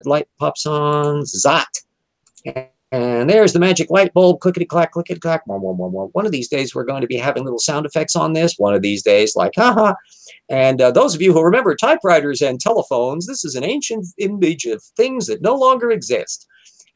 light pops on, zot. And there's the magic light bulb, clickety-clack, clickety-clack. One of these days, we're going to be having little sound effects on this. One of these days, like, haha. And those of you who remember typewriters and telephones, this is an ancient image of things that no longer exist.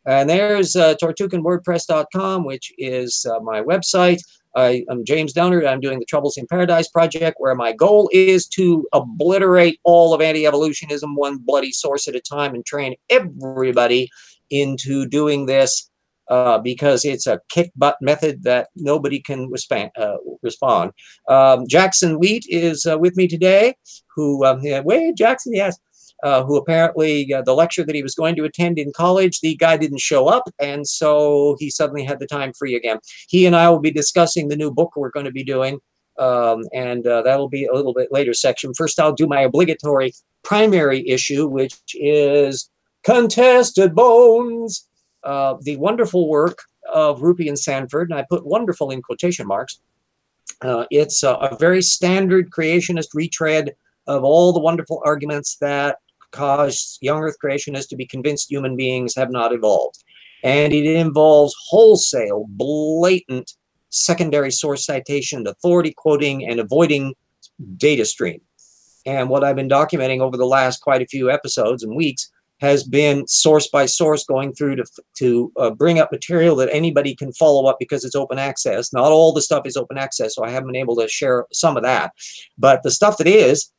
And there's tortuganwordpress.com, which is my website. I'm James Downard. I'm doing the Troubles in Paradise project, where my goal is to obliterate all of anti-evolutionism one bloody source at a time and train everybody into doing this because it's a kick-butt method that nobody can respond. Jackson Wheat is with me today, who, wait, Jackson, yes, who apparently the lecture that he was going to attend in college, the guy didn't show up, and so he suddenly had the time free again. He and I will be discussing the new book we're going to be doing, and that'll be a little bit later section. First, I'll do my obligatory primary issue, which is Contested Bones, the wonderful work of Rupi and Sanford, and I put wonderful in quotation marks. It's a very standard creationist retread of all the wonderful arguments that cause young Earth creationists to be convinced human beings have not evolved. And it involves wholesale, blatant secondary source citation, authority quoting, and avoiding data stream. And what I've been documenting over the last quite a few episodes and weeks has been source by source going through to bring up material that anybody can follow up because it's open access. Not all the stuff is open access, so I haven't been able to share some of that. But the stuff that is,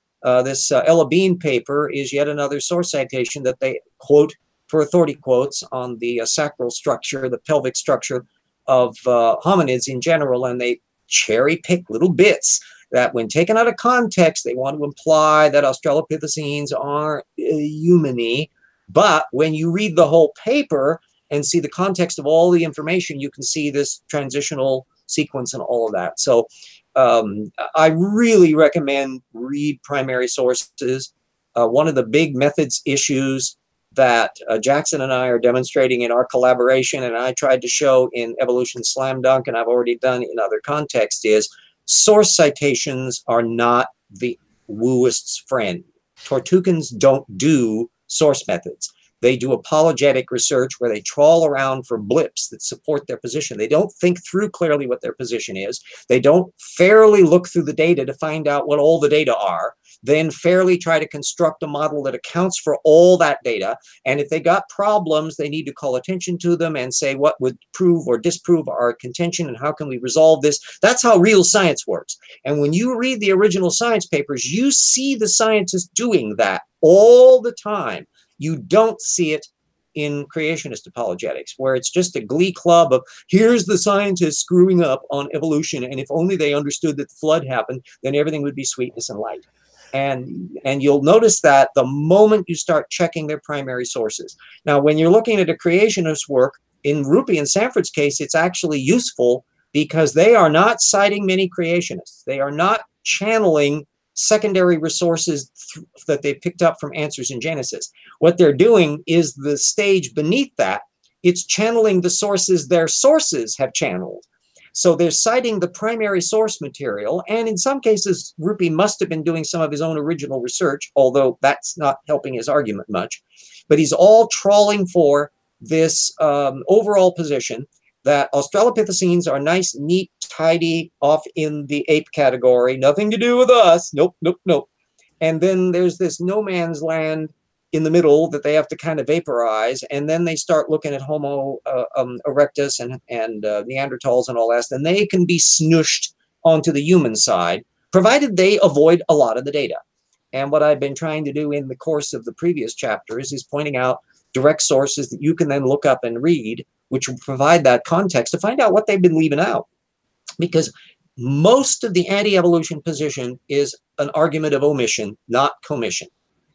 this Ella Bean paper is yet another source citation that they quote for authority quotes on the sacral structure, the pelvic structure of hominids in general, and they cherry pick little bits that when taken out of context, they want to imply that Australopithecines are human-y. But when you read the whole paper and see the context of all the information, you can see this transitional sequence and all of that. So I really recommend read primary sources. One of the big methods issues that Jackson and I are demonstrating in our collaboration, and I tried to show in Evolution Slam Dunk, and I've already done in other contexts, is source citations are not the wooist's friend. Tortugans don't do source methods. They do apologetic research where they trawl around for blips that support their position. They don't think through clearly what their position is. They don't fairly look through the data to find out what all the data are, then fairly try to construct a model that accounts for all that data. And if they got problems, they need to call attention to them and say what would prove or disprove our contention and how can we resolve this. That's how real science works. And when you read the original science papers, you see the scientists doing that all the time. You don't see it in creationist apologetics, where it's just a glee club of here's the scientists screwing up on evolution, and if only they understood that the flood happened, then everything would be sweetness and light. And you'll notice that the moment you start checking their primary sources. Now, when you're looking at a creationist work, in Rupi and Sanford's case, it's actually useful because they are not citing many creationists. They are not channeling secondary resources that they picked up from Answers in Genesis. What they're doing is the stage beneath that. It's channeling the sources their sources have channeled. So they're citing the primary source material, and in some cases, Rupi must have been doing some of his own original research, although that's not helping his argument much. But he's all trawling for this overall position that Australopithecines are nice, neat, tidy, off in the ape category, nothing to do with us, nope, nope, nope. And then there's this no man's land in the middle that they have to kind of vaporize, and then they start looking at Homo erectus and Neanderthals and all that, and they can be snooshed onto the human side, provided they avoid a lot of the data. And what I've been trying to do in the course of the previous chapters is pointing out direct sources that you can then look up and read, which will provide that context to find out what they've been leaving out. Because most of the anti-evolution position is an argument of omission, not commission.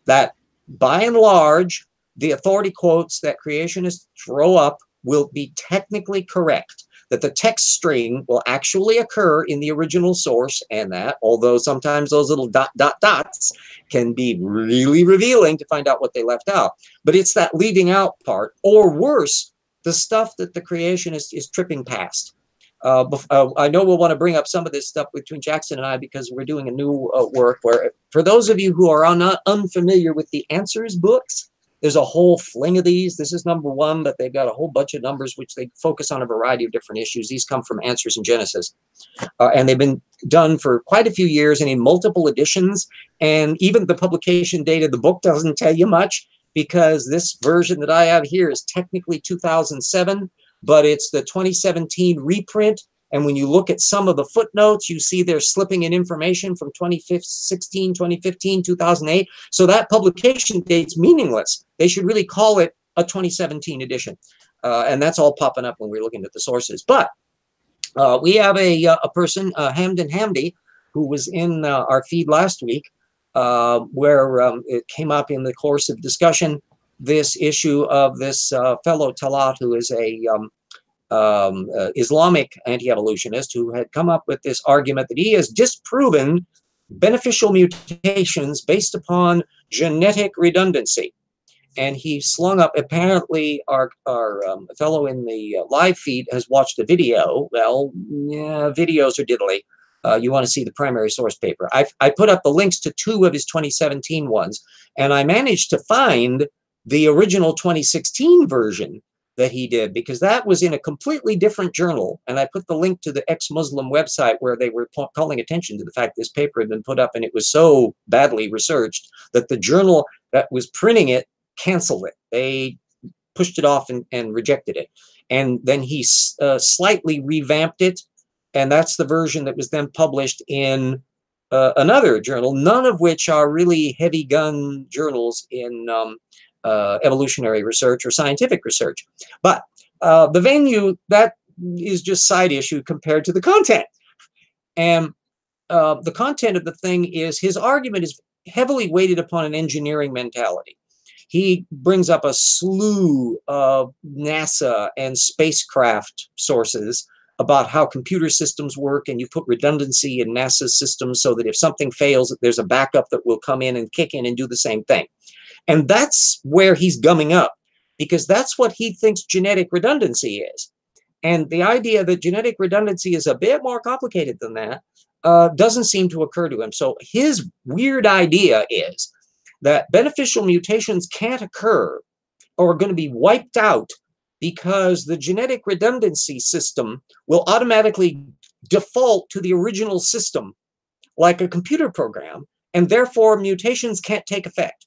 That by and large, the authority quotes that creationists throw up will be technically correct, that the text string will actually occur in the original source, and that, although sometimes those little dots can be really revealing to find out what they left out. But it's that leaving out part, or worse, the stuff that the creationist is tripping past. I know we'll want to bring up some of this stuff between Jackson and I because we're doing a new work where, for those of you who are not unfamiliar with the Answers books, There's a whole fling of these. This is number one, but they've got a whole bunch of numbers which they focus on a variety of different issues. These come from Answers in Genesis. And they've been done for quite a few years and in multiple editions. And even the publication date of the book doesn't tell you much, because this version that I have here is technically 2007, but it's the 2017 reprint. And when you look at some of the footnotes, you see they're slipping in information from 2016, 2015, 2008. So that publication date's meaningless. They should really call it a 2017 edition. And that's all popping up when we're looking at the sources. But we have a person, Hamdan Hamdi, who was in our feed last week, where it came up in the course of discussion, this issue of this fellow Talaat, who is a Islamic anti-evolutionist, who had come up with this argument that he has disproven beneficial mutations based upon genetic redundancy. And he slung up, apparently our fellow in the live feed has watched a video. Well, yeah, videos are diddly. You want to see the primary source paper. I put up the links to 2 of his 2017 ones, and I managed to find the original 2016 version that he did, because that was in a completely different journal. And I put the link to the ex-Muslim website where they were calling attention to the fact this paper had been put up, and it was so badly researched that the journal that was printing it canceled it. They pushed it off and rejected it. And then he slightly revamped it, and that's the version that was then published in another journal, none of which are really heavy gun journals in evolutionary research or scientific research. But the venue, that is just side issue compared to the content. And the content of the thing is, his argument is heavily weighted upon an engineering mentality. He brings up a slew of NASA and spacecraft sources about how computer systems work, and you put redundancy in NASA's systems so that if something fails, there's a backup that will come in and kick in and do the same thing. And that's where he's gumming up, because that's what he thinks genetic redundancy is. And the idea that genetic redundancy is a bit more complicated than that doesn't seem to occur to him. So his weird idea is that beneficial mutations can't occur or are going to be wiped out because the genetic redundancy system will automatically default to the original system like a computer program, and therefore mutations can't take effect.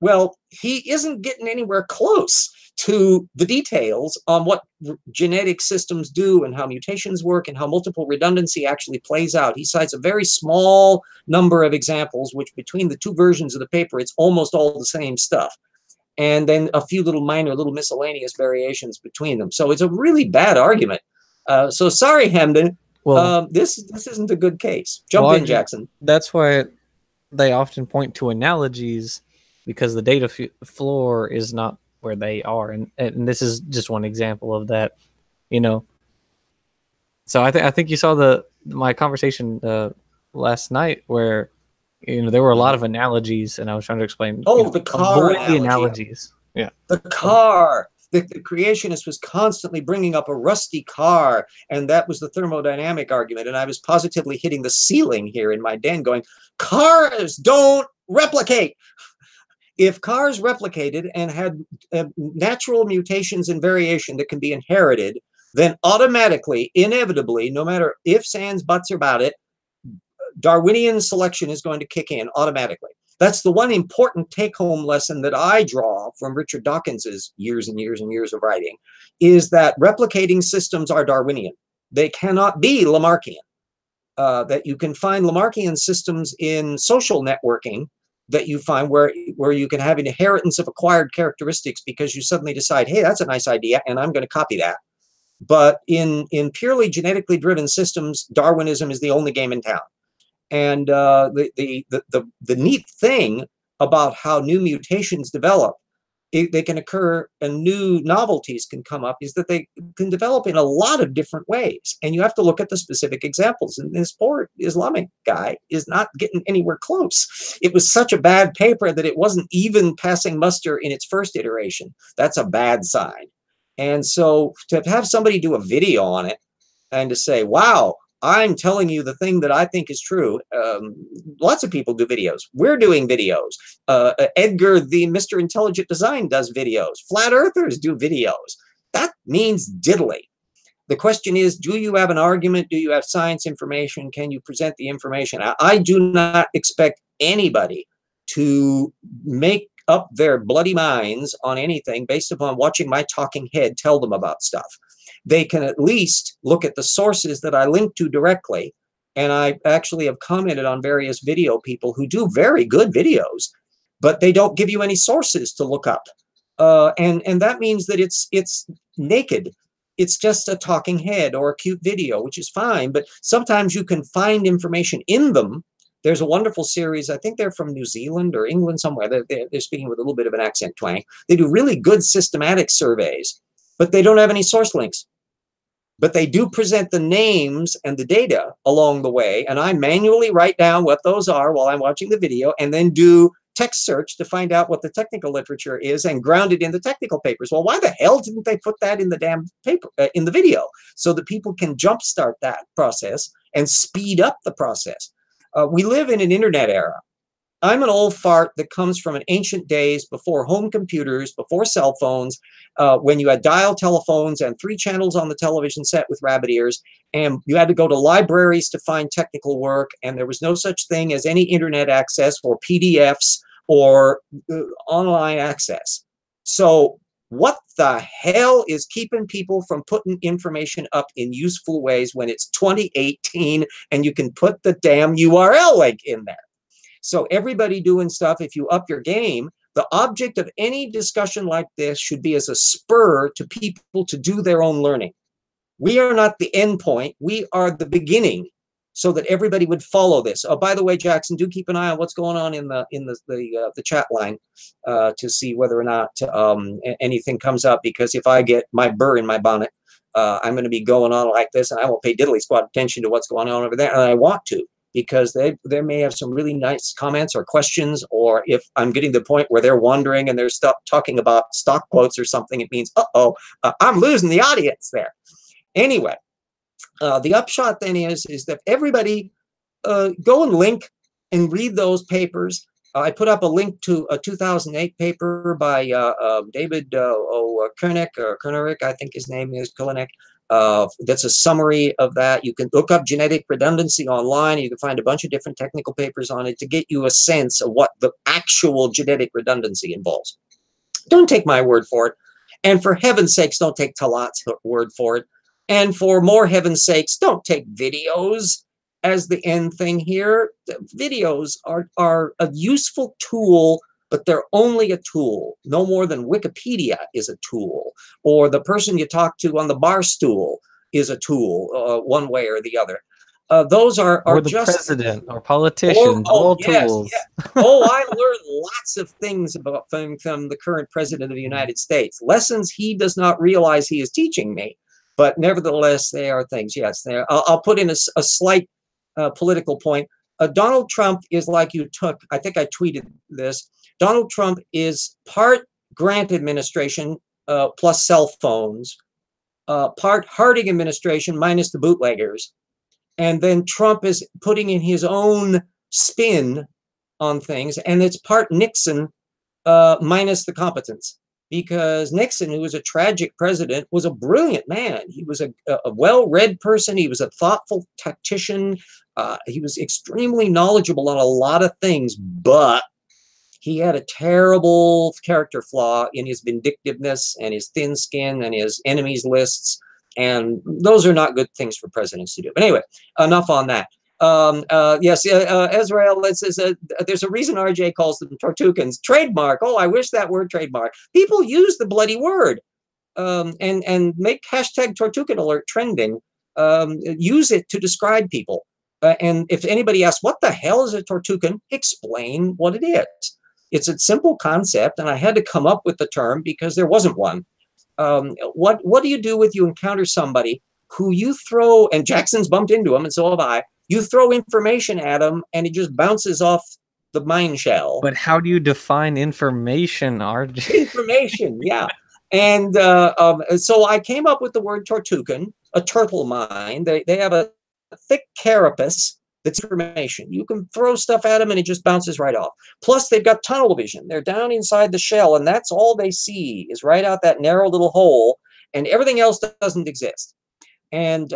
Well, he isn't getting anywhere close to the details on what genetic systems do and how mutations work and how multiple redundancy actually plays out. He cites a very small number of examples, which between the 2 versions of the paper, it's almost all the same stuff. And then a few little minor, little miscellaneous variations between them. So it's a really bad argument. So sorry, Hamdan. Well, this isn't a good case. Jump in, Jackson. That's why they often point to analogies, because the data floor is not where they are, and this is just one example of that, you know. So I think you saw my conversation last night where, you know, there were a lot of analogies, and I was trying to explain. Oh, you know, the car avoid the analogies. Yeah, the car. The creationist was constantly bringing up a rusty car, and that was the thermodynamic argument. And I was positively hitting the ceiling here in my den, going, "Cars don't replicate." If cars replicated and had natural mutations and variation that can be inherited, then automatically, inevitably, no matter ifs, ands, buts about it, Darwinian selection is going to kick in automatically. That's the one important take-home lesson that I draw from Richard Dawkins's years and years and years of writing, is that replicating systems are Darwinian. They cannot be Lamarckian. That you can find Lamarckian systems in social networking, that you find where you can have an inheritance of acquired characteristics because you suddenly decide, hey, that's a nice idea, and I'm going to copy that. But in purely genetically driven systems, Darwinism is the only game in town. And the neat thing about how new mutations develop, they can occur and new novelties can come up, is that they can develop in a lot of different ways. And you have to look at the specific examples. And this poor Islamic guy is not getting anywhere close. It was such a bad paper that it wasn't even passing muster in its first iteration. That's a bad sign. And so to have somebody do a video on it and to say, wow, I'm telling you the thing that I think is true. Lots of people do videos. We're doing videos. Edgar, the Mr. Intelligent Design, does videos. Flat Earthers do videos. That means diddly. The question is, do you have an argument? Do you have science information? Can you present the information? I do not expect anybody to make up their bloody minds on anything based upon watching my talking head tell them about stuff. They can at least look at the sources that I link to directly. And I actually have commented on various video people who do very good videos, but they don't give you any sources to look up. And that means that it's naked. It's just a talking head or a cute video, which is fine. But sometimes you can find information in them. There's a wonderful series. I think they're from New Zealand or England somewhere. They're speaking with a little bit of an accent twang. They do really good systematic surveys, but they don't have any source links. But they do present the names and the data along the way. And I manually write down what those are while I'm watching the video, and then do text search to find out what the technical literature is and ground it in the technical papers. Well, why the hell didn't they put that in the damn paper, in the video, so that people can jumpstart that process and speed up the process? We live in an internet era. I'm an old fart that comes from an ancient days before home computers, before cell phones, when you had dial telephones and 3 channels on the television set with rabbit ears, and you had to go to libraries to find technical work, and there was no such thing as any internet access or PDFs or online access. So what the hell is keeping people from putting information up in useful ways when it's 2018 and you can put the damn URL link in there? So everybody doing stuff, if you up your game, the object of any discussion like this should be as a spur to people to do their own learning. We are not the end point. We are the beginning, so that everybody would follow this. Oh, by the way, Jackson, do keep an eye on what's going on in the chat line to see whether or not anything comes up, because if I get my burr in my bonnet, I'm going to be going on like this, and I won't pay diddly squat attention to what's going on over there, and I want to, because they may have some really nice comments or questions, or if I'm getting to the point where they're wandering and they're talking about stock quotes or something, it means, I'm losing the audience there. Anyway, the upshot then is that everybody go and link and read those papers. I put up a link to a 2008 paper by David Koenig, I think his name is Koenig. That's a summary of that. You can look up genetic redundancy online. You can find a bunch of different technical papers on it to get you a sense of what the actual genetic redundancy involves. Don't take my word for it. And for heaven's sakes, don't take Talaat's word for it. And for more heaven's sakes, don't take videos as the end thing here. Videos are a useful tool, but they're only a tool, no more than Wikipedia is a tool, or the person you talk to on the bar stool is a tool, one way or the other. Those are or the just president or politicians, all tools. Yes. Oh, I learned lots of things about from the current president of the United States. Lessons he does not realize he is teaching me, but nevertheless, they are things. Yes, I'll put in a slight political point. Donald Trump is like you took, I think I tweeted this, Donald Trump is part Grant administration plus cell phones, part Harding administration minus the bootleggers. And then Trump is putting in his own spin on things. And it's part Nixon minus the competence. Because Nixon, who was a tragic president, was a brilliant man. He was a well-read person. He was a thoughtful tactician. He was extremely knowledgeable on a lot of things, but he had a terrible character flaw in his vindictiveness and his thin skin and his enemies lists. And those are not good things for presidents to do. But anyway, enough on that. Yes, Israel says there's a reason RJ calls them Tortukans. Trademark. Oh, I wish that word trademark. People use the bloody word and make hashtag Tortukan alert trending. Use it to describe people. And if anybody asks, what the hell is a Tortukan? Explain what it is. It's a simple concept, and I had to come up with the term because there wasn't one. What do you do if you encounter somebody who you throw, and Jackson's bumped into him, and so have I, you throw information at him, and it just bounces off the mine shell. But how do you define information, RJ? Information, yeah. And so I came up with the word Tortukan, a turtle mine. They have a thick carapace that's information. You can throw stuff at them and it just bounces right off. Plus, they've got tunnel vision. They're down inside the shell, and that's all they see is right out that narrow little hole, and everything else doesn't exist. And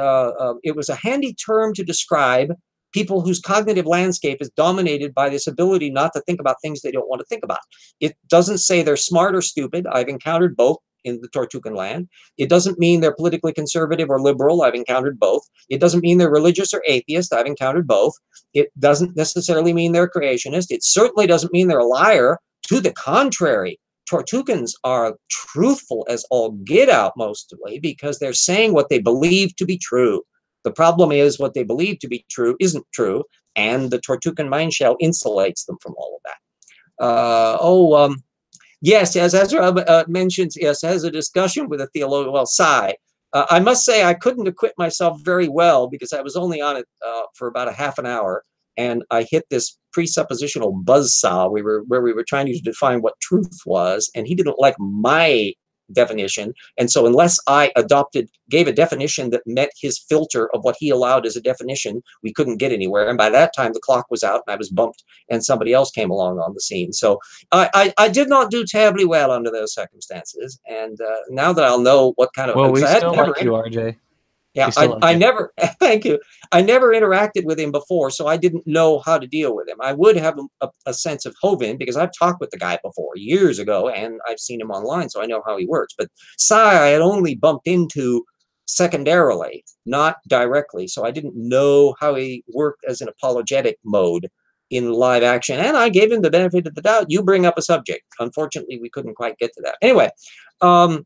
it was a handy term to describe people whose cognitive landscape is dominated by this ability not to think about things they don't want to think about. It doesn't say they're smart or stupid. I've encountered both in the Tortugan land. It doesn't mean they're politically conservative or liberal. I've encountered both. It doesn't mean they're religious or atheist. I've encountered both. It doesn't necessarily mean they're creationist. It certainly doesn't mean they're a liar. To the contrary, Tortugans are truthful as all get out mostly because they're saying what they believe to be true. The problem is what they believe to be true isn't true, and the Tortugan mind shell insulates them from all of that. Yes, as Ezra mentions, yes, has a discussion with a theologian, well, Sai. I must say I couldn't acquit myself very well because I was only on it for about a half an hour, and I hit this presuppositional buzzsaw where we were trying to define what truth was, and he didn't like my definition. And so unless I gave a definition that met his filter of what he allowed as a definition, we couldn't get anywhere. And by that time, the clock was out and I was bumped and somebody else came along on the scene. So I did not do terribly well under those circumstances. And now that I'll know what kind of... Well, we still like you, RJ. Yeah, I never, thank you. I never interacted with him before, so I didn't know how to deal with him. I would have a sense of Hovind because I've talked with the guy before years ago and I've seen him online, so I know how he works. But Sai, I had only bumped into secondarily, not directly, so I didn't know how he worked as an apologetic mode in live action. And I gave him the benefit of the doubt. You bring up a subject. Unfortunately, we couldn't quite get to that. Anyway, now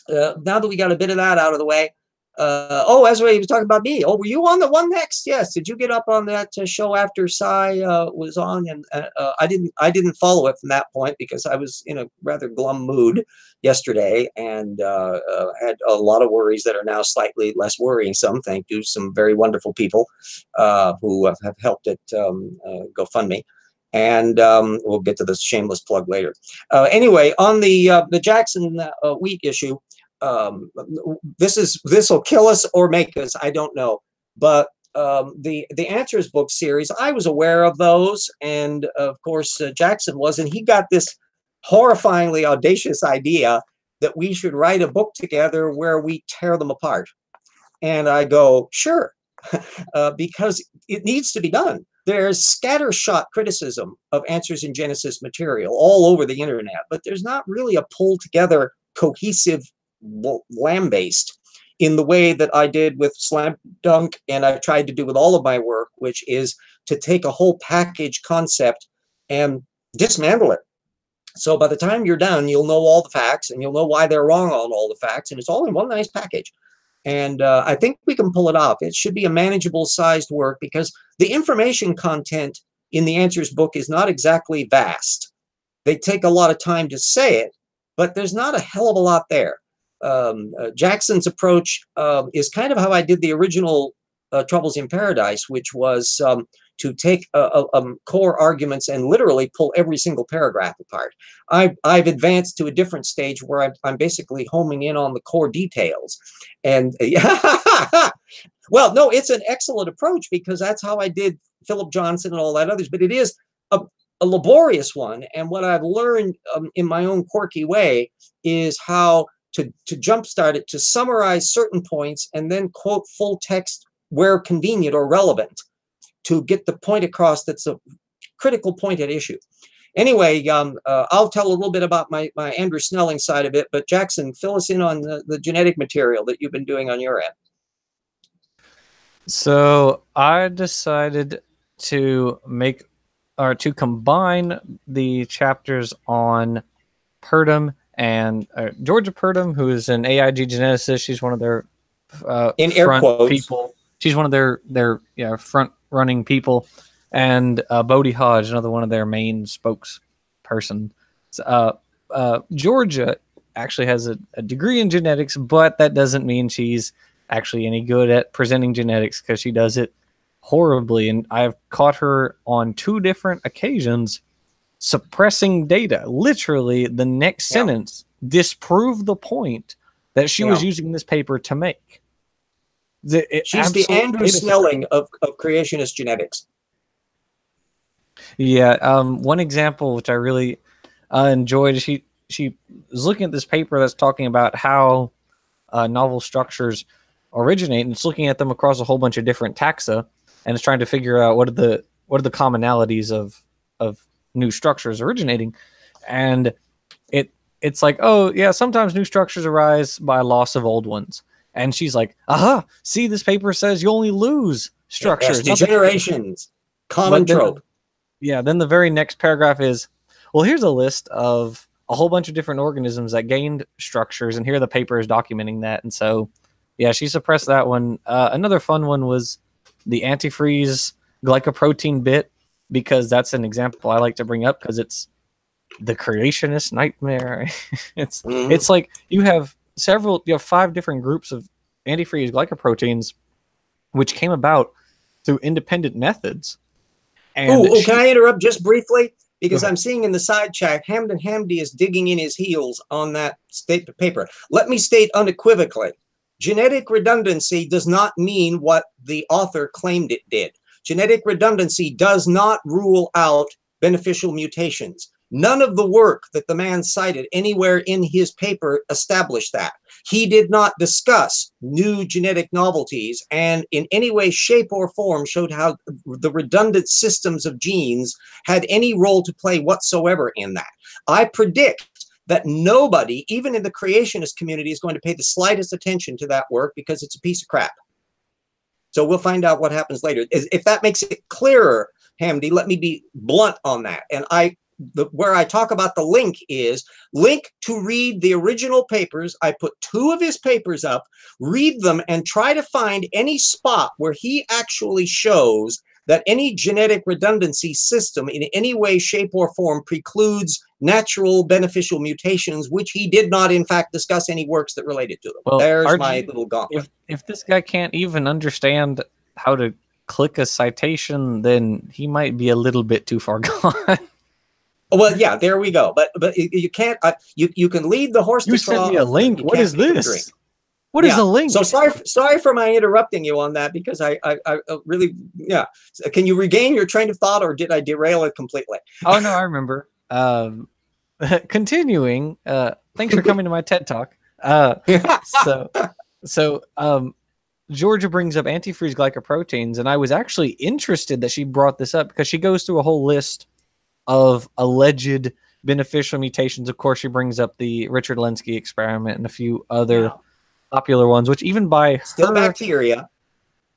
that we got a bit of that out of the way, Ezra, he was talking about me. Oh, were you on the one next? Yes. Did you get up on that show after Sai was on? And I didn't follow it from that point because I was in a rather glum mood yesterday and had a lot of worries that are now slightly less worrisome. Thank you, some very wonderful people who have helped at GoFundMe. And we'll get to this shameless plug later. Anyway, on the Jackson wheat issue. This will kill us or make us, I don't know, but the Answers book series, I was aware of those, and of course Jackson was, and he got this horrifyingly audacious idea that we should write a book together where we tear them apart. And I go, sure, because it needs to be done. There's scattershot criticism of Answers in Genesis material all over the internet, but there's not really a pulled together cohesive lamb-based in the way that I did with Slam Dunk and I've tried to do with all of my work, which is to take a whole package concept and dismantle it. So by the time you're done, you'll know all the facts and you'll know why they're wrong on all the facts, and it's all in one nice package. And I think we can pull it off. It should be a manageable sized work because the information content in the Answers book is not exactly vast. They take a lot of time to say it, but there's not a hell of a lot there. Jackson's approach is kind of how I did the original Troubles in Paradise, which was to take core arguments and literally pull every single paragraph apart. I've advanced to a different stage where I'm basically homing in on the core details. And well, no, it's an excellent approach because that's how I did Philip Johnson and all that others, but it is a laborious one. And what I've learned in my own quirky way is how to jumpstart it, to summarize certain points and then quote full text where convenient or relevant to get the point across that's a critical point at issue. Anyway, I'll tell a little bit about my Andrew Snelling side of it, but Jackson, fill us in on the genetic material that you've been doing on your end. So I decided to combine the chapters on Purdom and Georgia Purdom, who is an AIG geneticist. She's one of their in air quotes people. She's one of their front running people, and Bodie Hodge, another one of their main spokesperson. Georgia actually has a degree in genetics, but that doesn't mean she's actually any good at presenting genetics because she does it horribly. And I've caught her on 2 different occasions suppressing data. Literally, the next sentence disproved the point that she was using this paper to make. She's the Andrew Snelling of creationist genetics. Yeah. One example which I really enjoyed. She was looking at this paper that's talking about how novel structures originate, and it's looking at them across a whole bunch of different taxa, and it's trying to figure out what are the commonalities of new structures originating. And it's like, oh yeah, sometimes new structures arise by loss of old ones. And she's like, aha, see, this paper says you only lose structures. Yes, degenerations. Common trope. Then the very next paragraph is, well, here's a list of a whole bunch of different organisms that gained structures, and here the paper is documenting that. And so, yeah, she suppressed that one. Another fun one was the antifreeze glycoprotein bit, because that's an example I like to bring up because it's the creationist nightmare. It's like you have 5 different groups of antifreeze glycoproteins which came about through independent methods. And can I interrupt just briefly? Because I'm seeing in the side chat, Hamdan Hamdi is digging in his heels on that paper. Let me state unequivocally, genetic redundancy does not mean what the author claimed it did. Genetic redundancy does not rule out beneficial mutations. None of the work that the man cited anywhere in his paper established that. He did not discuss new genetic novelties and in any way, shape, or form showed how the redundant systems of genes had any role to play whatsoever in that. I predict that nobody, even in the creationist community, is going to pay the slightest attention to that work because it's a piece of crap. So we'll find out what happens later. If that makes it clearer, Hamdi, let me be blunt on that. And where I talk about the link is link to read the original papers. I put 2 of his papers up, read them, and try to find any spot where he actually shows that any genetic redundancy system in any way, shape, or form precludes natural beneficial mutations, which he did not, in fact, discuss any works that related to them. Well, there's my little gauntlet. If this guy can't even understand how to click a citation, then he might be a little bit too far gone. Well, yeah, there we go. But you can't. You can lead the horse. You sent me a link. What is this? What is a link? So sorry for my interrupting you on that, because I really, yeah. Can you regain your train of thought, or did I derail it completely? Oh no, I remember. Continuing. Thanks for coming to my TED Talk. Georgia brings up antifreeze glycoproteins, and I was actually interested that she brought this up because she goes through a whole list of alleged beneficial mutations. Of course, she brings up the Richard Lenski experiment and a few other popular ones, which even by still bacteria.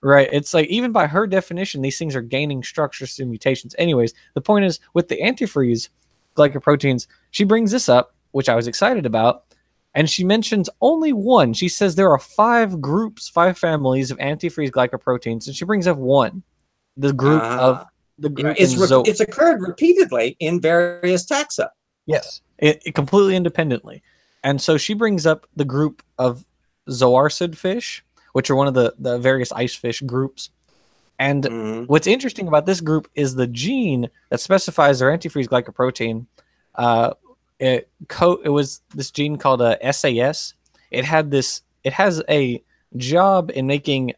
Right. It's like even by her definition, these things are gaining structures through mutations. Anyways, the point is with the antifreeze glycoproteins, she brings this up, which I was excited about, and she mentions only one. She says there are 5 groups, 5 families of antifreeze glycoproteins, and she brings up one, the group of the group. It's occurred repeatedly in various taxa. Yes, it completely independently. And so she brings up the group of zoarcid fish, which are one of the various ice fish groups. And what's interesting about this group is the gene that specifies their antifreeze glycoprotein. It was this gene called SAS. It has a job in making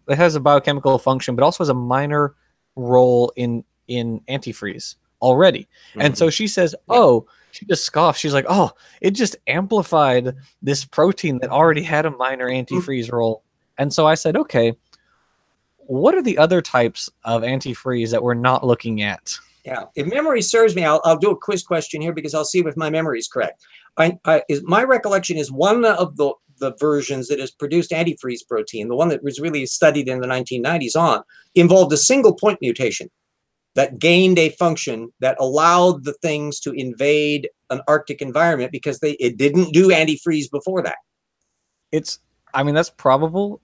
it has a biochemical function, but also has a minor role in antifreeze already. And so she says, she just scoffs. She's like, oh, it just amplified this protein that already had a minor antifreeze role. And so I said, okay, what are the other types of antifreeze that we're not looking at? Yeah, if memory serves me, I'll do a quiz question here because I'll see if my memory is correct. My recollection is one of the versions that has produced antifreeze protein, the one that was really studied in the 1990s on, involved a single point mutation that gained a function that allowed the things to invade an Arctic environment because it didn't do antifreeze before that. That's probable.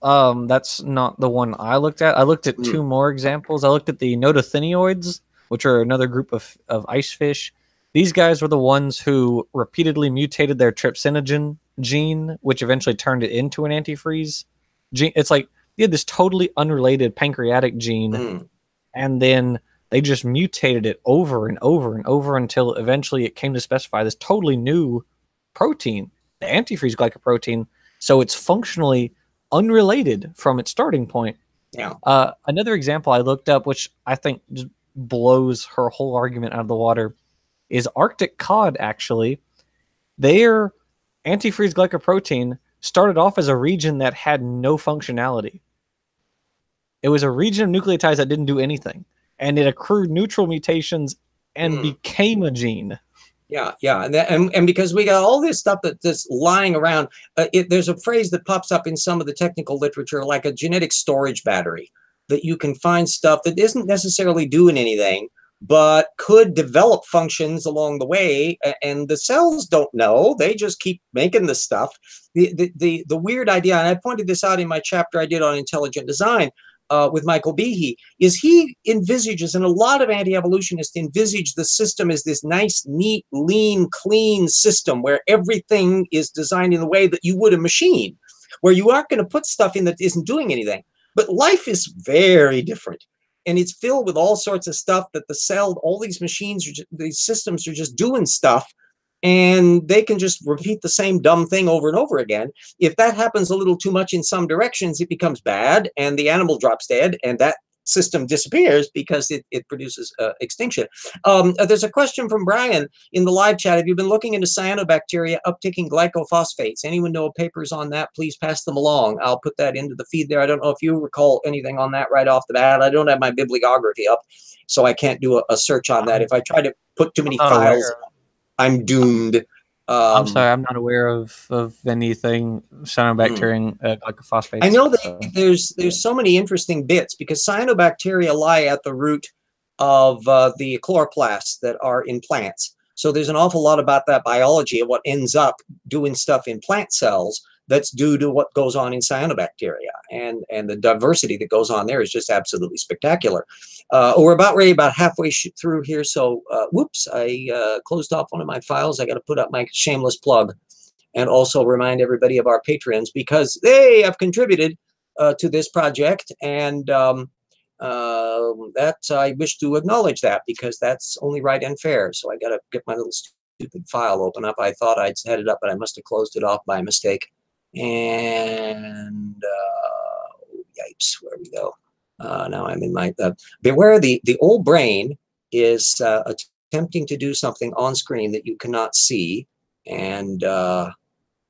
That's not the one I looked at. I looked at 2 more examples. I looked at the notothenoids, which are another group of ice fish. These guys were the ones who repeatedly mutated their trypsinogen gene, which eventually turned it into an antifreeze gene. It's like you had this totally unrelated pancreatic gene, and then they just mutated it over and over and over until eventually it came to specify this totally new protein, the antifreeze glycoprotein. So it's functionally unrelated from its starting point. Yeah. Another example I looked up, which I think just blows her whole argument out of the water, is Arctic cod. Actually, their antifreeze glycoprotein started off as a region that had no functionality. It was a region of nucleotides that didn't do anything, and it accrued neutral mutations and became a gene. Yeah, yeah, and because we got all this stuff that's lying around, there's a phrase that pops up in some of the technical literature, like a genetic storage battery, that you can find stuff that isn't necessarily doing anything, but could develop functions along the way, and the cells don't know. They just keep making the stuff. The weird idea, and I pointed this out in my chapter I did on intelligent design, with Michael Behe, is he envisages, and a lot of anti-evolutionists envisage the system as this nice, neat, lean, clean system where everything is designed in the way that you would a machine, where you aren't going to put stuff in that isn't doing anything. But life is very different. And it's filled with all sorts of stuff that the cell, all these machines, these systems are just doing stuff, and they can just repeat the same dumb thing over and over again. If that happens a little too much in some directions, it becomes bad, and the animal drops dead, and that system disappears because it produces extinction. There's a question from Brian in the live chat. Have you been looking into cyanobacteria uptaking glycophosphates? Anyone know of papers on that? Please pass them along. I'll put that into the feed there. I don't know if you recall anything on that right off the bat. I don't have my bibliography up, so I can't do a search on that. If I try to put too many files, I'm doomed. I'm sorry, I'm not aware of anything cyanobacterium glycophosphates. I know that there's so many interesting bits, because cyanobacteria lie at the root of the chloroplasts that are in plants. So there's an awful lot about that biology of what ends up doing stuff in plant cells that's due to what goes on in cyanobacteria, and the diversity that goes on there is just absolutely spectacular. We're about halfway through here, so whoops, I closed off one of my files. I got to put up my shameless plug, and also remind everybody of our patrons, because they have contributed to this project, and that I wish to acknowledge that, because that's only right and fair. So I got to get my little stupid file open up. I thought I'd set it up, but I must have closed it off by mistake. And yipes, where we go. Now I'm in my, beware, the old brain is attempting to do something on screen that you cannot see. And I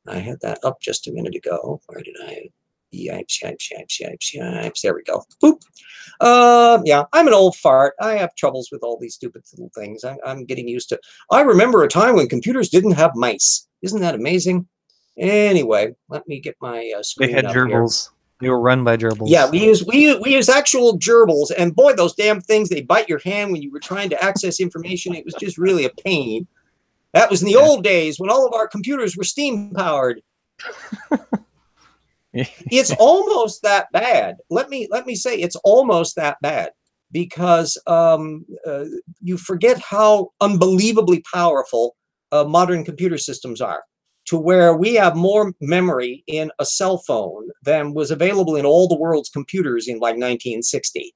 had that up just a minute ago. Where did I? Yipes, yipes, yipes, yipes, yipes. There we go. Boop. Yeah, I'm an old fart. I have troubles with all these stupid little things. I'm getting used to. I remember a time when computers didn't have mice. Isn't that amazing? Anyway, let me get my screen. They had gerbils. They were run by gerbils. Yeah, we use actual gerbils, and boy, those damn things, they bite your hand when you were trying to access information. It was just really a pain. That was in the old days when all of our computers were steam powered. It's almost that bad. Let me say it's almost that bad, because you forget how unbelievably powerful modern computer systems are, to where we have more memory in a cell phone than was available in all the world's computers in like 1960.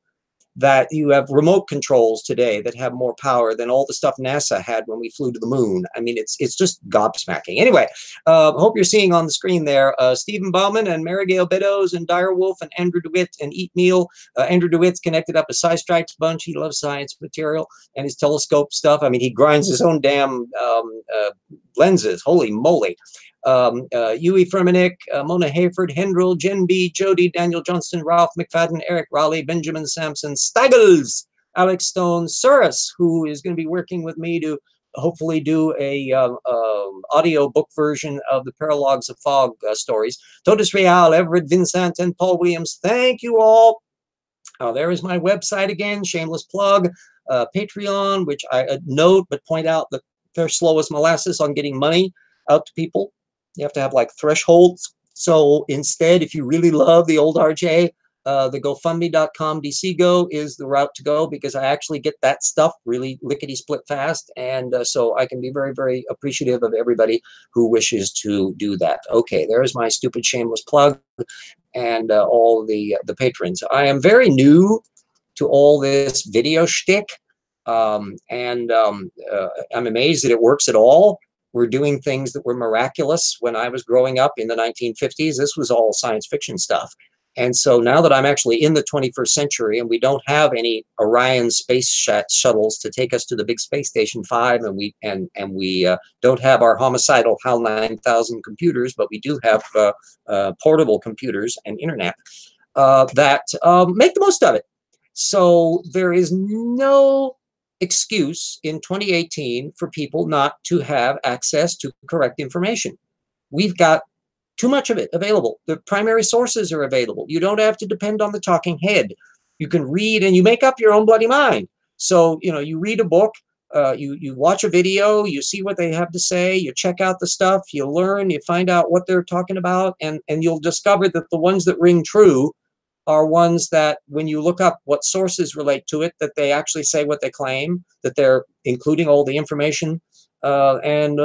That you have remote controls today that have more power than all the stuff NASA had when we flew to the moon. I mean, it's just gobsmacking. Anyway, hope you're seeing on the screen there Stephen Bauman and Marigale Beddoes and Direwolf and Andrew DeWitt and Eat Meal. Andrew DeWitt's connected up a Sci-Stripes bunch. He loves science material and his telescope stuff. I mean, he grinds his own damn lenses. Holy moly. Huey Fermanick, Mona Hayford, Hendrell, Jen B, Jody, Daniel Johnston, Ralph McFadden, Eric Raleigh, Benjamin Sampson, Staggles, Alex Stone, Surus, who is going to be working with me to hopefully do a audio book version of the Paralogs of Fog stories. Totus Real, Everett Vincent, and Paul Williams. Thank you all. There is my website again, shameless plug. Patreon, which I note but point out that they're slow as molasses on getting money out to people. You have to have like thresholds. So instead, if you really love the old RJ, the GoFundMe.com DCGo is the route to go, because I actually get that stuff really lickety split fast. And so I can be very, very appreciative of everybody who wishes to do that. Okay, there's my stupid shameless plug, and all the patrons. I am very new to all this video shtick, and I'm amazed that it works at all. were doing things that were miraculous when I was growing up in the 1950s. This was all science fiction stuff. And so now that I'm actually in the 21st century and we don't have any Orion space shuttles to take us to the big space station 5, and we don't have our homicidal HAL 9000 computers, but we do have portable computers and internet that make the most of it. So there is no excuse in 2018 for people not to have access to correct information. We've got too much of it available. The primary sources are available. You don't have to depend on the talking head. You can read and you make up your own bloody mind. So, you know, you read a book, you watch a video, you see what they have to say, you check out the stuff, you learn, you find out what they're talking about, and you'll discover that the ones that ring true are ones that when you look up what sources relate to it, that they actually say what they claim, that they're including all the information, and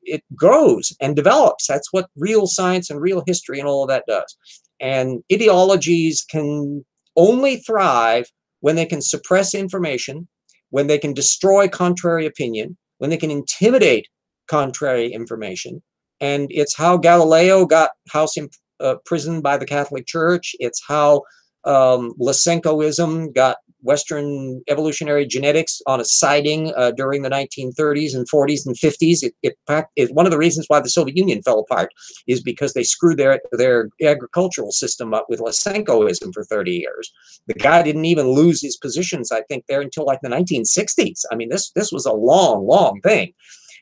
it grows and develops. That's what real science and real history and all of that does. And ideologies can only thrive when they can suppress information, when they can destroy contrary opinion, when they can intimidate contrary information. And it's how Galileo got house imprisoned by the Catholic Church. It's how Lysenkoism got Western evolutionary genetics on a siding during the 1930s and 40s and 50s. One of the reasons why the Soviet Union fell apart is because they screwed their agricultural system up with Lysenkoism for 30 years. The guy didn't even lose his positions, I think, there until like the 1960s. I mean, this was a long, long thing.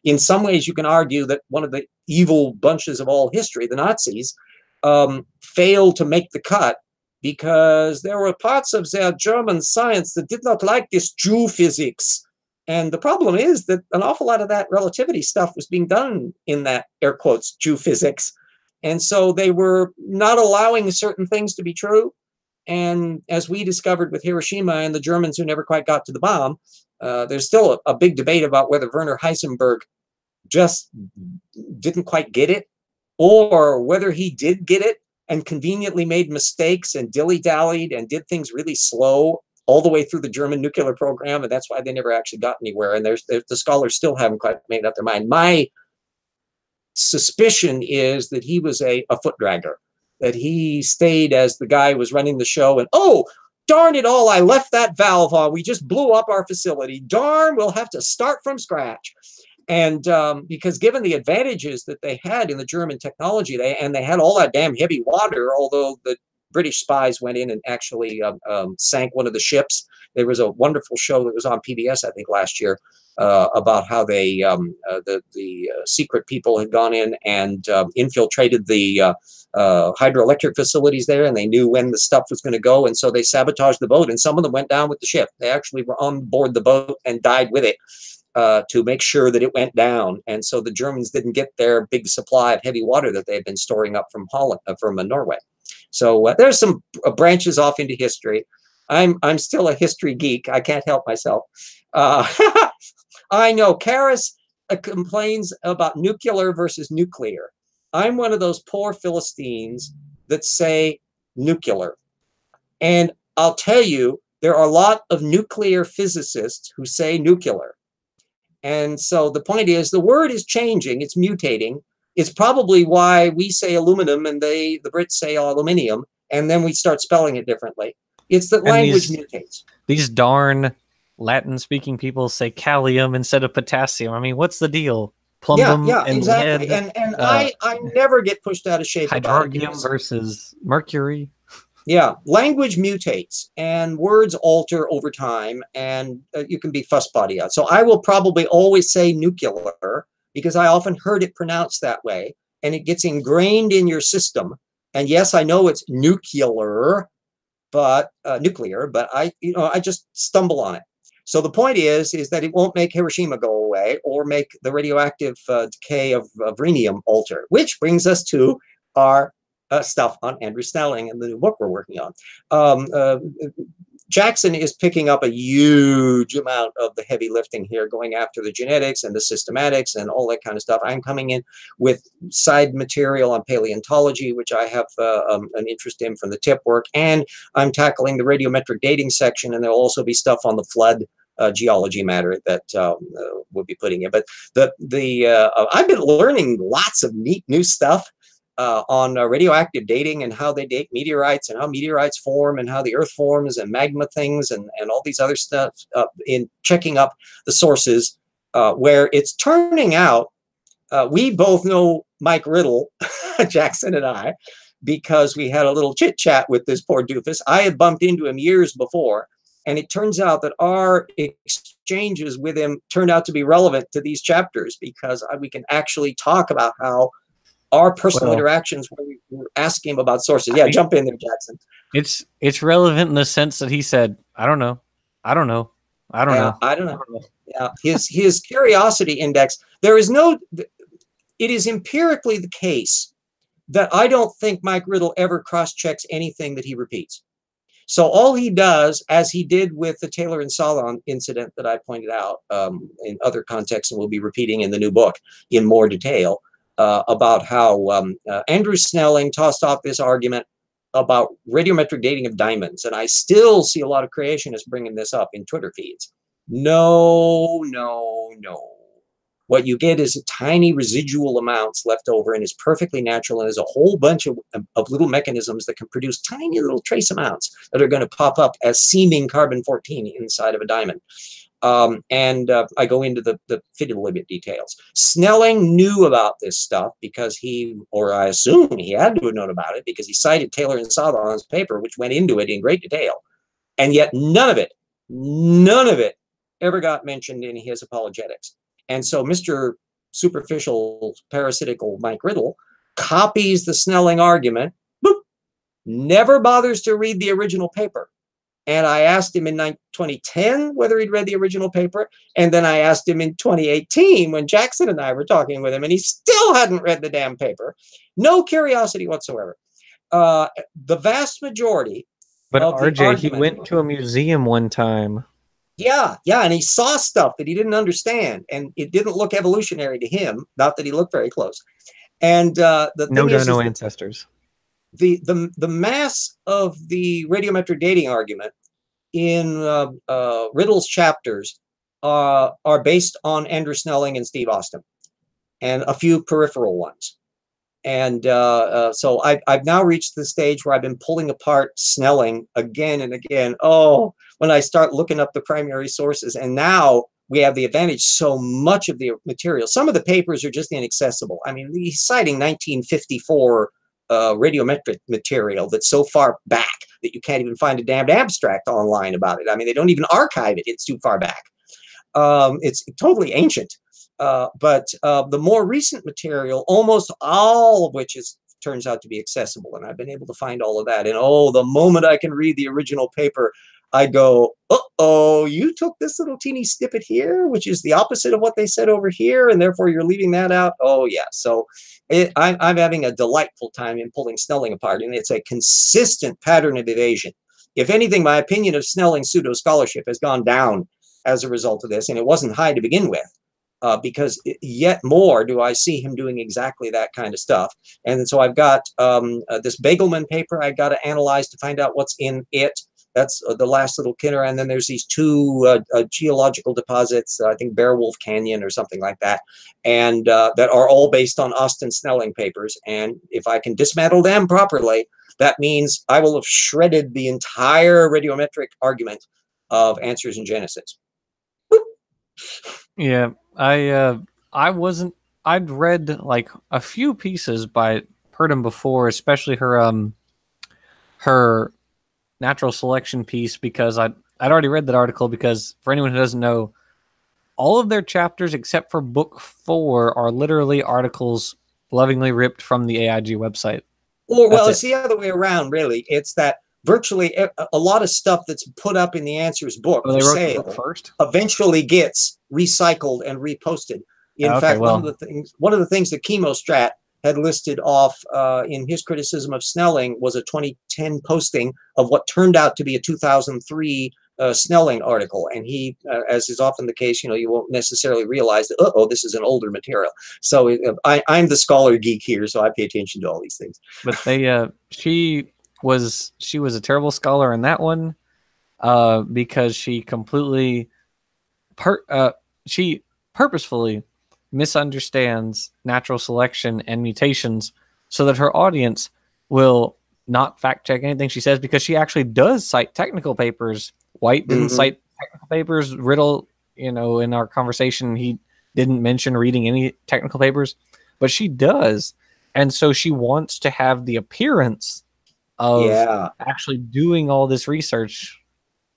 In some ways, you can argue that one of the evil bunches of all history, the Nazis, failed to make the cut because there were parts of their German science that did not like this Jew physics. And the problem is that an awful lot of that relativity stuff was being done in that, air quotes, Jew physics. And so they were not allowing certain things to be true. And as we discovered with Hiroshima and the Germans who never quite got to the bomb, there's still a big debate about whether Werner Heisenberg just didn't quite get it, or whether he did get it and conveniently made mistakes and dilly-dallied and did things really slow all the way through the German nuclear program, and that's why they never actually got anywhere. And the scholars still haven't quite made up their mind. My suspicion is that he was a foot dragger, that he stayed as the guy who was running the show, and oh, darn it all, I left that valve on. We just blew up our facility. Darn, we'll have to start from scratch. And because given the advantages that they had in the German technology, they had all that damn heavy water, although the British spies went in and actually sank one of the ships. There was a wonderful show that was on PBS, I think, last year about how they, the secret people had gone in and infiltrated the hydroelectric facilities there, and they knew when the stuff was going to go, and so they sabotaged the boat, and some of them went down with the ship. They actually were on board the boat and died with it. To make sure that it went down, and so the Germans didn't get their big supply of heavy water that they had been storing up from Holland, from Norway. So there's some branches off into history. I'm still a history geek. I can't help myself. I know Karis complains about nuclear versus nuclear. I'm one of those poor Philistines that say nuclear, and I'll tell you, there are a lot of nuclear physicists who say nuclear. And so the point is, the word is changing, it's mutating. It's probably why we say aluminum and the Brits say aluminium, and then we start spelling it differently. It's that language mutates. These darn Latin-speaking people say calcium instead of potassium. I mean, what's the deal? Plumbum and exactly. lead, And I never get pushed out of shape about it. Hydrogium versus mercury. Yeah, language mutates and words alter over time, and you can be fussbody out. So I will probably always say nuclear because I often heard it pronounced that way, and it gets ingrained in your system. And yes, I know it's nuclear, but I just stumble on it. So the point is that it won't make Hiroshima go away or make the radioactive decay of rhenium alter, which brings us to our stuff on Andrew Snelling and the new book we're working on. Jackson is picking up a huge amount of the heavy lifting here, going after the genetics and the systematics and all that kind of stuff. I'm coming in with side material on paleontology, which I have an interest in from the tip work, and I'm tackling the radiometric dating section, and there'll also be stuff on the flood geology matter that we'll be putting in. But I've been learning lots of neat new stuff on radioactive dating and how they date meteorites and how meteorites form and how the Earth forms and magma things and all these other stuff in checking up the sources where it's turning out we both know Mike Riddle, Jackson and I, because we had a little chit chat with this poor doofus. I had bumped into him years before, and it turns out that our exchanges with him turned out to be relevant to these chapters because we can actually talk about how our personal interactions where we were asking him about sources. Yeah, jump in there, Jackson. It's relevant in the sense that he said, I don't know. I don't know. I don't know. I don't know. Yeah, his curiosity index, there is no, it is empirically the case that I don't think Mike Riddle ever cross-checks anything that he repeats. So all he does, as he did with the Taylor and Solon incident that I pointed out in other contexts, and we'll be repeating in the new book in more detail, about how Andrew Snelling tossed off this argument about radiometric dating of diamonds. And I still see a lot of creationists bringing this up in Twitter feeds. No, no, no. What you get is tiny residual amounts left over and is perfectly natural. And there's a whole bunch of little mechanisms that can produce tiny little trace amounts that are going to pop up as seeming carbon-14 inside of a diamond. I go into the fiddle bit details. Snelling knew about this stuff because I assume he had to have known about it because he cited Taylor and Solon's paper, which went into it in great detail. And yet none of it ever got mentioned in his apologetics. And so Mr. Superficial Parasitical Mike Riddle copies the Snelling argument, boop, never bothers to read the original paper. And I asked him in 2010 whether he'd read the original paper. And then I asked him in 2018 when Jackson and I were talking with him, and he still hadn't read the damn paper. No curiosity whatsoever. The vast majority But of RJ, he went to a museum one time. Yeah, and he saw stuff that he didn't understand, and it didn't look evolutionary to him. Not that he looked very close. And the thing is no ancestors. The mass of the radiometric dating argument in Riddle's chapters are based on Andrew Snelling and Steve Austin, and a few peripheral ones. And so I've now reached the stage where I've been pulling apart Snelling again and again. Oh, when I start looking up the primary sources, and now we have the advantage, so much of the material, some of the papers are just inaccessible. I mean, he's citing 1954 radiometric material that's so far back that you can't even find a damned abstract online about it. I mean, they don't even archive it. It's too far back. It's totally ancient. But the more recent material, almost all of which turns out to be accessible, and I've been able to find all of that. And oh, the moment I can read the original paper, I go, uh-oh, you took this little teeny snippet here, which is the opposite of what they said over here, and therefore you're leaving that out. Oh, yeah. So I'm having a delightful time in pulling Snelling apart, and it's a consistent pattern of evasion. If anything, my opinion of Snelling's pseudo-scholarship has gone down as a result of this, and it wasn't high to begin with. Because yet more do I see him doing exactly that kind of stuff. And so I've got this Bagelman paper I've got to analyze to find out what's in it. That's the last little kidder. And then there's these two geological deposits, I think Beowulf Canyon or something like that, and that are all based on Austin Snelling papers. And if I can dismantle them properly, that means I will have shredded the entire radiometric argument of Answers in Genesis. Yeah, I'd read like a few pieces by Purdom before, especially her natural selection piece, because I'd already read that article. Because for anyone who doesn't know, all of their chapters except for book 4 are literally articles lovingly ripped from the AIG website. Well, it's the other way around, really. It's that virtually a lot of stuff that's put up in the Answers book for sale first eventually gets recycled and reposted. In fact, one of the things that Chemostrat had listed off in his criticism of Snelling was a 2010 posting of what turned out to be a 2003 Snelling article. And he, as is often the case, you won't necessarily realize that, this is an older material. So I'm the scholar geek here, so I pay attention to all these things. But she was a terrible scholar in that one because she completely she purposefully misunderstands natural selection and mutations so that her audience will not fact check anything she says, because she actually does cite technical papers. White didn't cite technical papers. Riddle, in our conversation, he didn't mention reading any technical papers, but she does. And so she wants to have the appearance of actually doing all this research.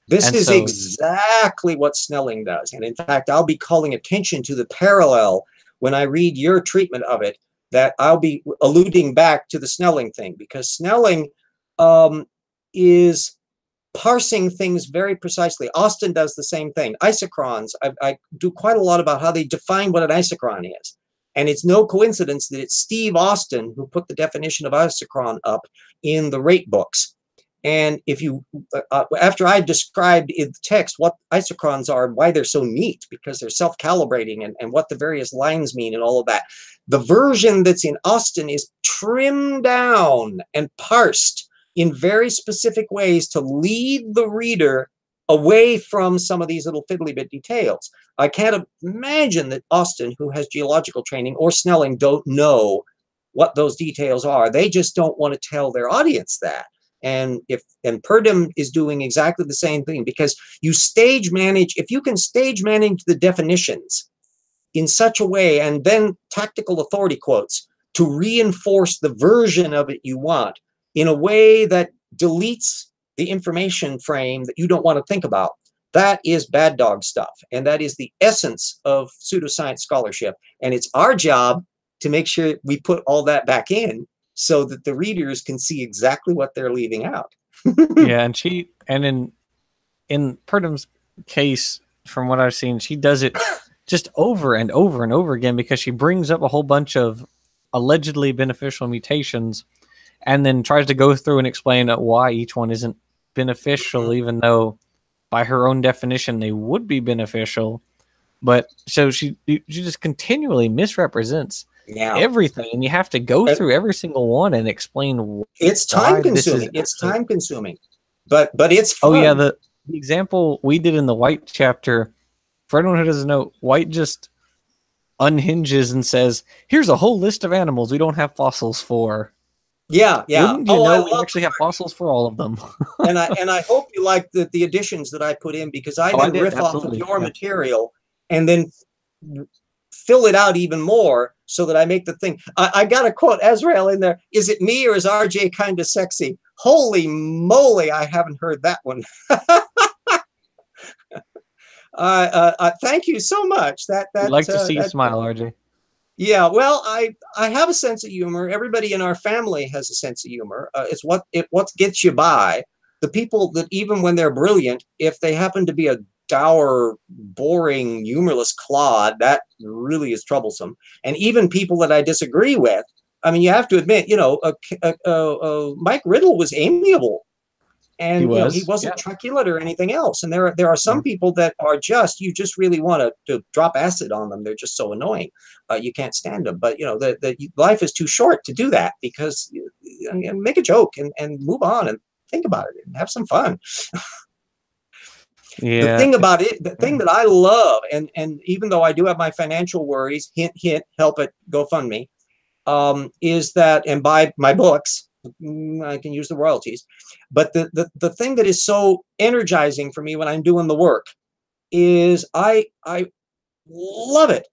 This is exactly what Snelling does. And in fact, I'll be calling attention to the parallel when I read your treatment of it, that I'll be alluding back to the Snelling thing, because Snelling is parsing things very precisely. Austin does the same thing. Isochrons, I do quite a lot about how they define what an isochron is. And it's no coincidence that it's Steve Austin who put the definition of isochron up in the rate books. And if you, after I described in the text what isochrons are and why they're so neat, because they're self-calibrating, and what the various lines mean and all of that, the version that's in Austin is trimmed down and parsed in very specific ways to lead the reader away from some of these little fiddly bit details. I can't imagine that Austin, who has geological training, or Snelling don't know what those details are. They just don't want to tell their audience that. And Purdom is doing exactly the same thing, because you stage manage, if you can stage manage the definitions in such a way, and then tactical authority quotes to reinforce the version of it you want in a way that deletes the information frame that you don't want to think about, that is bad dog stuff. And that is the essence of pseudoscience scholarship. And it's our job to make sure we put all that back in, so that the readers can see exactly what they're leaving out. Yeah, and in Purdom's case, from what I've seen, she does it just over and over and over again, because she brings up a whole bunch of allegedly beneficial mutations and then tries to go through and explain why each one isn't beneficial, even though by her own definition they would be beneficial. But so she just continually misrepresents everything, and you have to go through every single one and explain. It's time consuming. It's time consuming, but it's fun. Oh yeah, the example we did in the White chapter, for anyone who doesn't know, White just unhinges and says, "Here's a whole list of animals we don't have fossils for." Yeah. Wouldn't you know we actually have fossils for all of them? and I hope you like the additions that I put in, because I then riff off of your material and then fill it out even more, so that I make the thing. I got to quote Azrael in there. Is it me, or is RJ kind of sexy? Holy moly, I haven't heard that one. Thank you so much. I'd like to see you smile, RJ. Yeah, well, I have a sense of humor. Everybody in our family has a sense of humor. It's what gets you by. The people that, even when they're brilliant, if they happen to be a dour, boring, humorless clod, that really is troublesome. And even people that I disagree with, I mean, you have to admit, Mike Riddle was amiable, and he wasn't truculent or anything else. And there are some people that are you just really want to drop acid on them. They're just so annoying. You can't stand them. But the life is too short to do that, because make a joke and move on and think about it and have some fun. Yeah. The thing about it, the thing that I love, and even though I do have my financial worries, hint, hint, help it, GoFundMe, is that, and buy my books, I can use the royalties. But the thing that is so energizing for me when I'm doing the work is I love it,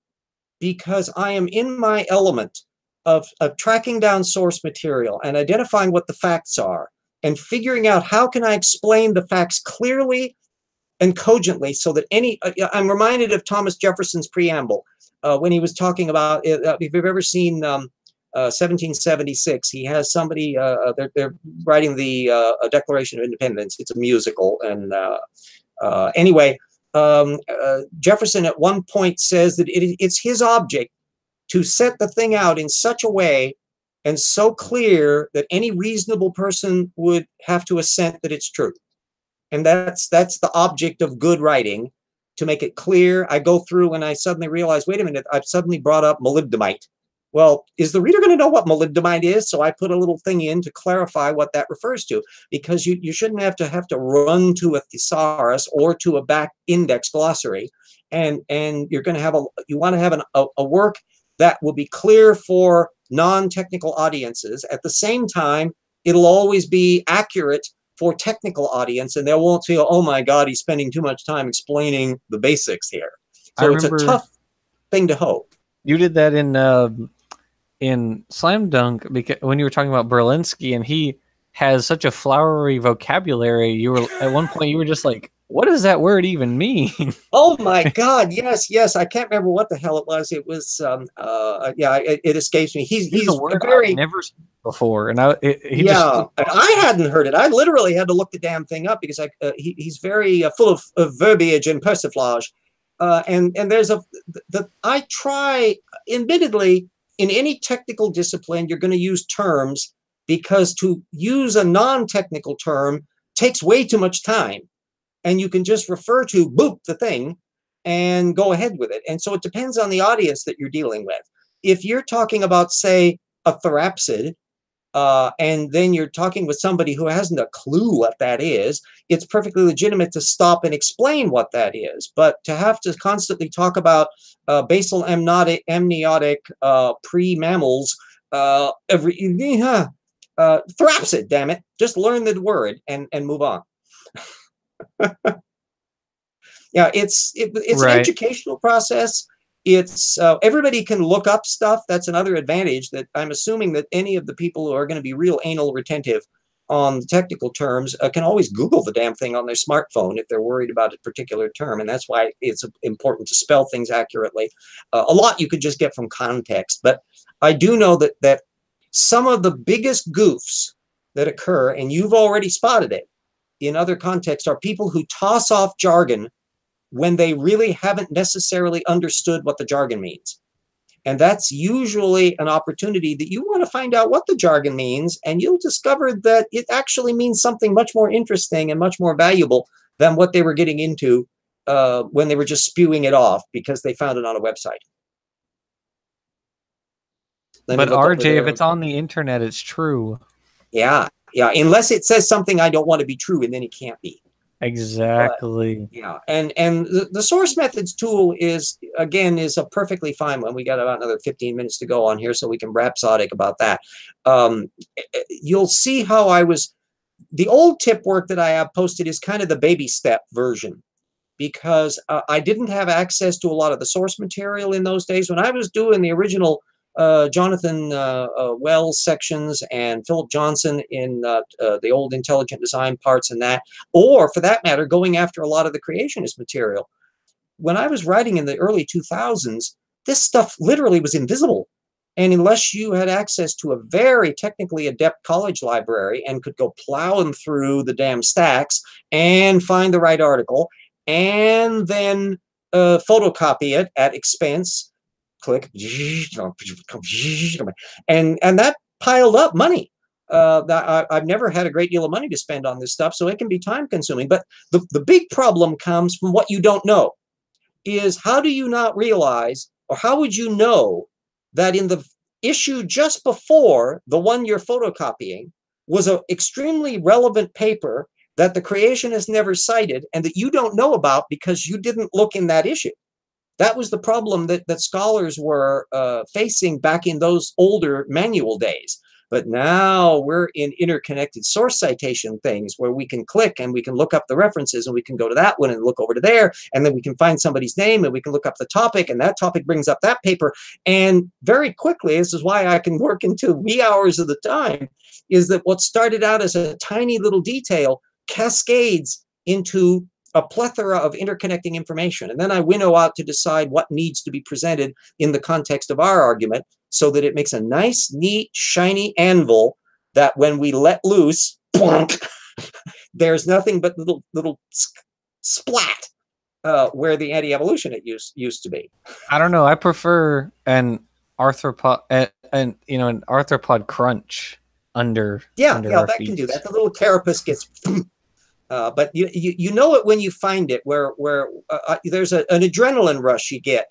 because I am in my element of tracking down source material and identifying what the facts are, and figuring out how can I explain the facts clearly and cogently, so that I'm reminded of Thomas Jefferson's preamble when he was talking about, if you've ever seen 1776, he has somebody, they're writing the Declaration of Independence. It's a musical. And anyway, Jefferson at one point says that it's his object to set the thing out in such a way and so clear that any reasonable person would have to assent that it's true. And that's the object of good writing, to make it clear. I go through and I suddenly realize, wait a minute, I've suddenly brought up molybdenite. Well, is the reader going to know what molybdenite is? So I put a little thing in to clarify what that refers to, because you shouldn't have to run to a thesaurus or to a back index glossary and you're going to have you want to have a work that will be clear for non-technical audiences. At the same time, it'll always be accurate for technical audience, and they won't feel, oh my God, he's spending too much time explaining the basics here. I So it's a remember tough thing to hope. you did that in Slam Dunk, because when you were talking about Berlinski and he has such a flowery vocabulary, you were at one point you were just like, what does that word even mean? Oh my God! Yes, yes. I can't remember what the hell it was. It was, yeah. It escapes me. He's a word a very, I've never seen before, and he just yeah. I hadn't heard it. I literally had to look the damn thing up because he's very full of verbiage and persiflage, and there's I try, admittedly, in any technical discipline, you're going to use terms, because to use a non-technical term takes way too much time. And you can just refer to boop the thing and go ahead with it. And so it depends on the audience that you're dealing with. If you're talking about, say, a therapsid, and then you're talking with somebody who hasn't a clue what that is, it's perfectly legitimate to stop and explain what that is. But to have to constantly talk about basal amniotic pre-mammals, therapsid, damn it, just learn the word and move on. Yeah, it's an right. educational process. It's everybody can look up stuff. That's another advantage, that I'm assuming that any of the people who are going to be real anal retentive on technical terms can always Google the damn thing on their smartphone if they're worried about a particular term. And that's why it's important to spell things accurately. A lot you could just get from context, but I do know that some of the biggest goofs that occur, and you've already spotted it in other contexts, are people who toss off jargon when they really haven't necessarily understood what the jargon means. And that's usually an opportunity that you want to find out what the jargon means, and you'll discover that it actually means something much more interesting and much more valuable than what they were getting into when they were just spewing it off because they found it on a website. But RJ, if it's on the internet, it's true. Yeah, yeah. Unless it says something I don't want to be true, and then it can't be. Exactly. But, yeah, and the source methods tool is a perfectly fine one. We got about another 15 minutes to go on here, so we can rhapsodic about that. You'll see how the old tip work that I have posted is kind of the baby step version, because I didn't have access to a lot of the source material in those days. When I was doing the original Jonathan Wells sections and Philip Johnson in the old intelligent design parts and that, or for that matter, going after a lot of the creationist material. When I was writing in the early 2000s, this stuff literally was invisible. And unless you had access to a very technically adept college library and could go plowing through the damn stacks and find the right article and then photocopy it at expense, click, and that piled up money. I've never had a great deal of money to spend on this stuff, so it can be time consuming. But the big problem comes from what you don't know. Is how do you not realize, or how would you know that in the issue just before the one you're photocopying was an extremely relevant paper that the creationists never cited and that you don't know about because you didn't look in that issue? That was the problem that scholars were facing back in those older manual days. But now we're in interconnected source citation things where we can click and we can look up the references and we can go to that one and look over to there, and then we can find somebody's name and we can look up the topic, and that topic brings up that paper. And very quickly, this is why I can work into wee hours of the time, is that what started out as a tiny little detail cascades into a plethora of interconnecting information. And then I winnow out to decide what needs to be presented in the context of our argument so that it makes a nice, neat, shiny anvil that when we let loose, plonk, there's nothing but little splat where the anti-evolution used to be. I don't know. I prefer an arthropod an arthropod crunch under Yeah, our that feet. can do that. The little carapace gets but you know it when you find it, where there's an adrenaline rush you get.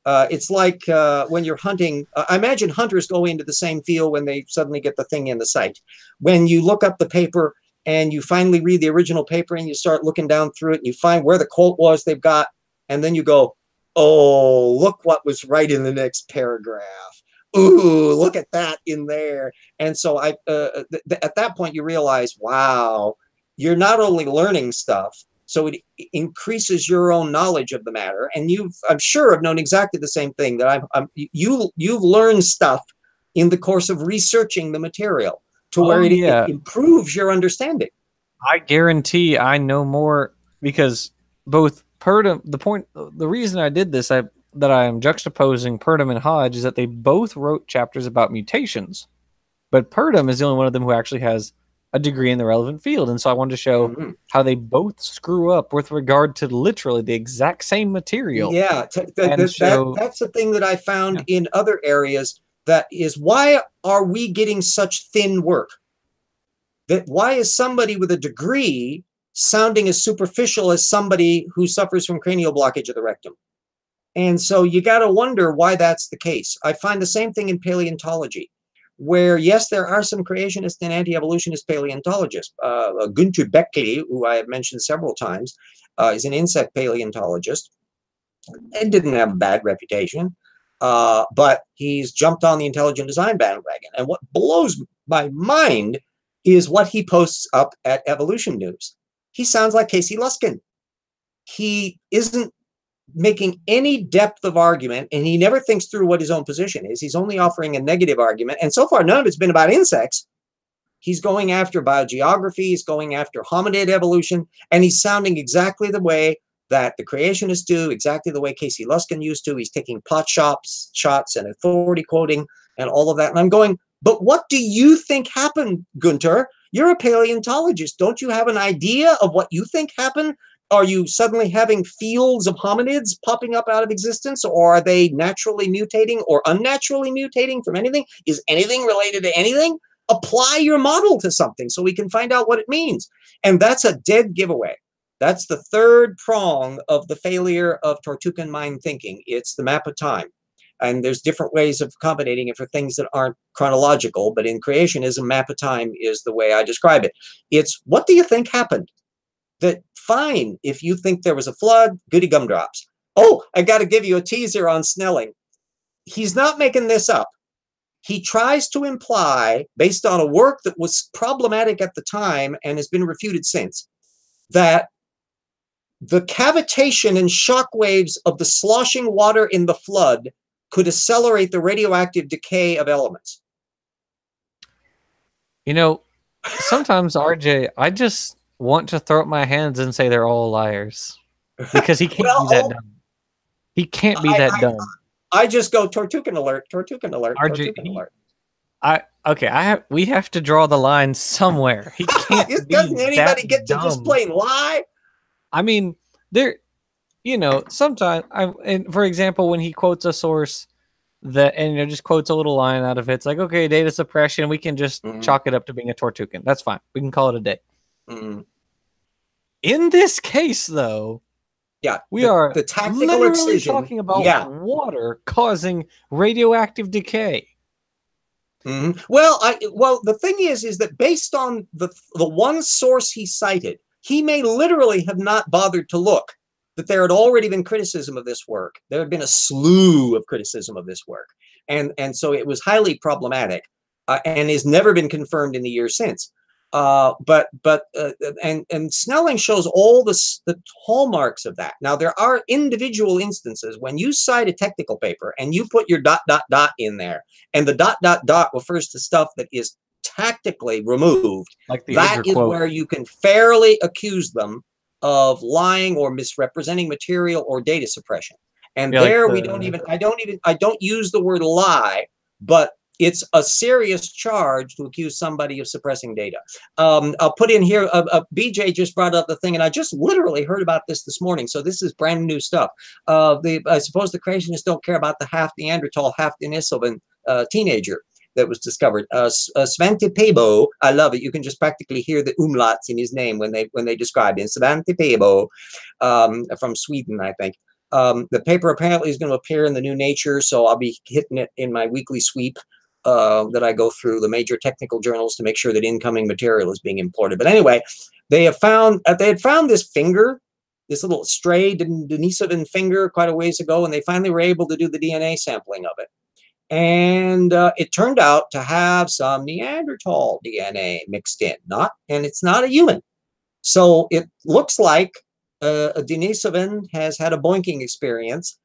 It's like when you're hunting. I imagine hunters go into the same field when they suddenly get the thing in the sight. When you look up the paper and you finally read the original paper and you start looking down through it and you find where the quote was they've got, And then you go, oh, look what was right in the next paragraph. Ooh, look at that in there. And so at that point you realize, wow, you're not only learning stuff, so it increases your own knowledge of the matter. And I'm sure, have known exactly the same thing, that you've learned stuff in the course of researching the material to where Oh it yeah, improves your understanding. I guarantee I know more because both Purdom. The reason I did this, that I am juxtaposing Purdom and Hodge, is that they both wrote chapters about mutations, but Purdom is the only one of them who actually has a degree in the relevant field, and so I wanted to show Mm-hmm. how they both screw up with regard to literally the exact same material, Yeah, and show that's the thing that I yeah. found in other areas. That is, why are we getting such thin work? That why is somebody with a degree sounding as superficial as somebody who suffers from cranial blockage of the rectum? And so you got to wonder why that's the case. I find the same thing in paleontology, where yes, there are some creationist and anti-evolutionist paleontologists. Günter Beckley, who I have mentioned several times, is an insect paleontologist and didn't have a bad reputation. But he's jumped on the intelligent design bandwagon. And what blows my mind is what he posts up at Evolution News. He sounds like Casey Luskin. He isn't making any depth of argument, and he never thinks through what his own position is. He's only offering a negative argument. And so far, none of it's been about insects. He's going after biogeography, he's going after hominid evolution, and he's sounding exactly the way that the creationists do, exactly the way Casey Luskin used to. He's taking pot shots and authority quoting and all of that. And I'm going, but what do you think happened, Gunter? You're a paleontologist. Don't you have an idea of what you think happened? Are you suddenly having fields of hominids popping up out of existence, or are they naturally mutating or unnaturally mutating from anything? Is anything related to anything? Apply your model to something so we can find out what it means. And that's a dead giveaway. That's the third prong of the failure of Tortucan mind thinking. It's the map of time. And there's different ways of accommodating it for things that aren't chronological, but in creationism, map of time is the way I describe it. It's, what do you think happened? That fine, if you think there was a flood, goody gumdrops. Oh, I got to give you a teaser on Snelling. He's not making this up. He tries to imply, based on a work that was problematic at the time and has been refuted since, that the cavitation and shock waves of the sloshing water in the flood could accelerate the radioactive decay of elements. You know, sometimes RJ, I just want to throw up my hands and say they're all liars because he can't be that dumb. He can't be that dumb. I just go Tortucan alert, Tortucan alert, RJ, Tortucan alert. We have to draw the line somewhere. He can't. Doesn't anybody get to just plain lie? I mean, sometimes and for example, when he quotes a source and just quotes a little line out of it, it's like, okay, data suppression, we can just chalk it up to being a Tortucan. That's fine. We can call it a day. In this case, though, yeah, we are the tactical literally excision, talking about water causing radioactive decay. Well, the thing is that based on the one source he cited, he may literally have not bothered to look that there had already been criticism of this work. There had been a slew of criticism of this work, and so it was highly problematic, and has never been confirmed in the years since. But Snelling shows all the hallmarks of that. Now, there are individual instances when you cite a technical paper and you put your ... in there, and the ... refers to stuff that is tactically removed. Like the that is where you can fairly accuse them of lying or misrepresenting material or data suppression. And there we don't even, I don't use the word lie, but it's a serious charge to accuse somebody of suppressing data. I'll put in here, BJ just brought up the thing, and I just literally heard about this morning, so this is brand new stuff. I suppose the creationists don't care about the half Neanderthal, half Denisovan teenager that was discovered. Svante Pääbo, I love it. You can just practically hear the umlauts in his name when they describe him. Svante Pääbo, from Sweden, I think. The paper apparently is going to appear in the New Nature, so I'll be hitting it in my weekly sweep that I go through the major technical journals to make sure that incoming material is being imported. But anyway, they had found this finger this little stray Denisovan finger quite a ways ago, and they finally were able to do the DNA sampling of it. And it turned out to have some Neanderthal DNA mixed in, and it's not a human. So it looks like a Denisovan has had a boinking experience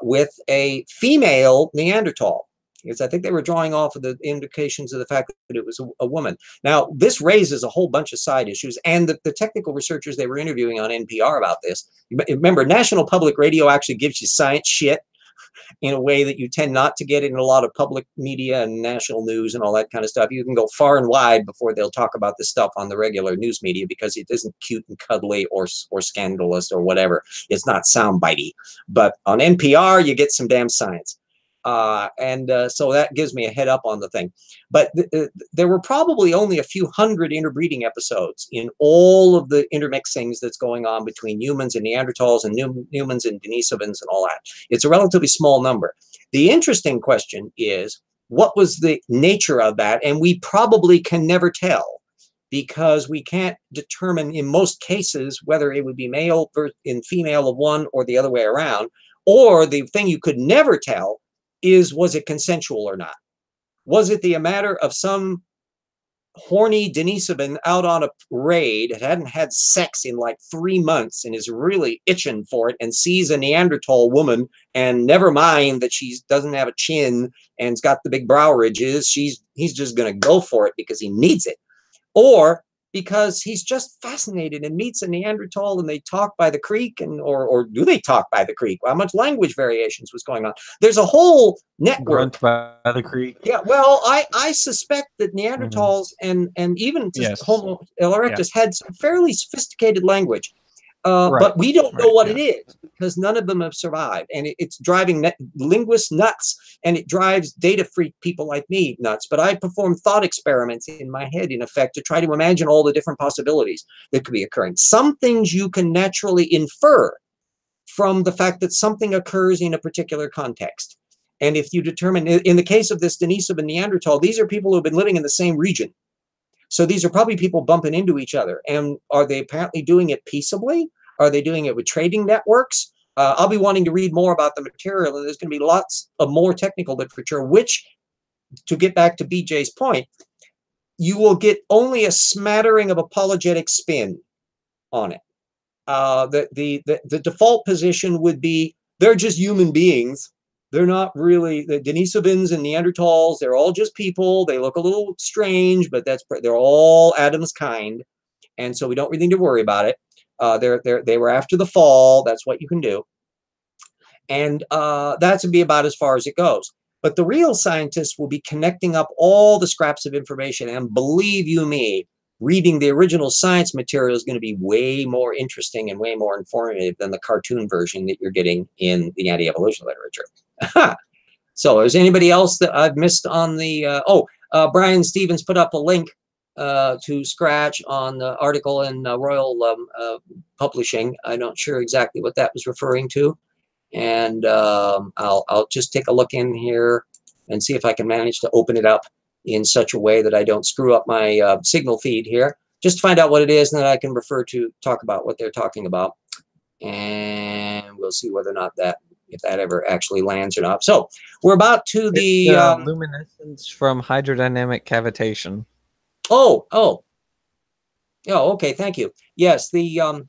with a female Neanderthal, because I think they were drawing off of the indications of the fact that it was a woman. Now, this raises a whole bunch of side issues, and the technical researchers they were interviewing on NPR about this. Remember, National Public Radio actually gives you science shit in a way that you tend not to get in a lot of public media and national news and all that kind of stuff. You can go far and wide before they'll talk about this stuff on the regular news media, because it isn't cute and cuddly or scandalous or whatever. It's not soundbitey. But on NPR, you get some damn science. So that gives me a head up on the thing. But there were probably only a few hundred interbreeding episodes in all of the intermixings that's going on between humans and Neanderthals and humans and Denisovans and all that. It's a relatively small number. The interesting question is, what was the nature of that? And we probably can never tell, because we can't determine in most cases whether it would be male in female of one or the other way around. Or the thing you could never tell is, was it consensual or not? Was it the matter of some horny Denisovan out on a raid, hadn't had sex in like 3 months and is really itching for it, and sees a Neanderthal woman, and never mind that she doesn't have a chin and's got the big brow ridges, he's just going to go for it because he needs it? Or because he's just fascinated and meets a Neanderthal and they talk by the creek, or do they talk by the creek? How much language variations was going on? There's a whole network. Grunt by the creek. Yeah, well, I suspect that Neanderthals and even just Homo erectus had some fairly sophisticated language. But we don't know what it is, because none of them have survived. And it's driving linguists nuts, and it drives data freak people like me nuts. But I perform thought experiments in my head, in effect, to try to imagine all the different possibilities that could be occurring. Some things you can naturally infer from the fact that something occurs in a particular context. And if you determine, in the case of this Denisovan Neanderthal, these are people who have been living in the same region. So these are probably people bumping into each other. And are they apparently doing it peaceably? Are they doing it with trading networks? I'll be wanting to read more about the material, and there's going to be lots of more technical literature, which, to get back to BJ's point, you will get only a smattering of apologetic spin on it. The default position would be, they're just human beings. They're not really the Denisovans and Neanderthals. They're all just people. They look a little strange, but they're all Adam's kind, and so we don't really need to worry about it. They were after the fall. That's what you can do, and that would be about as far as it goes. But the real scientists will be connecting up all the scraps of information, and believe you me, reading the original science material is going to be way more interesting and way more informative than the cartoon version that you're getting in the anti-evolution literature. So is anybody else that I've missed on the Brian Stevens put up a link to Scratch on the article in Royal Publishing. I'm not sure exactly what that was referring to, and I'll just take a look in here and see if I can manage to open it up in such a way that I don't screw up my signal feed here, just to find out what it is, and then I can talk about what they're talking about, and we'll see whether or not if that ever actually lands or not. So we're about to the luminescence from hydrodynamic cavitation. Oh, okay, thank you. Yes, in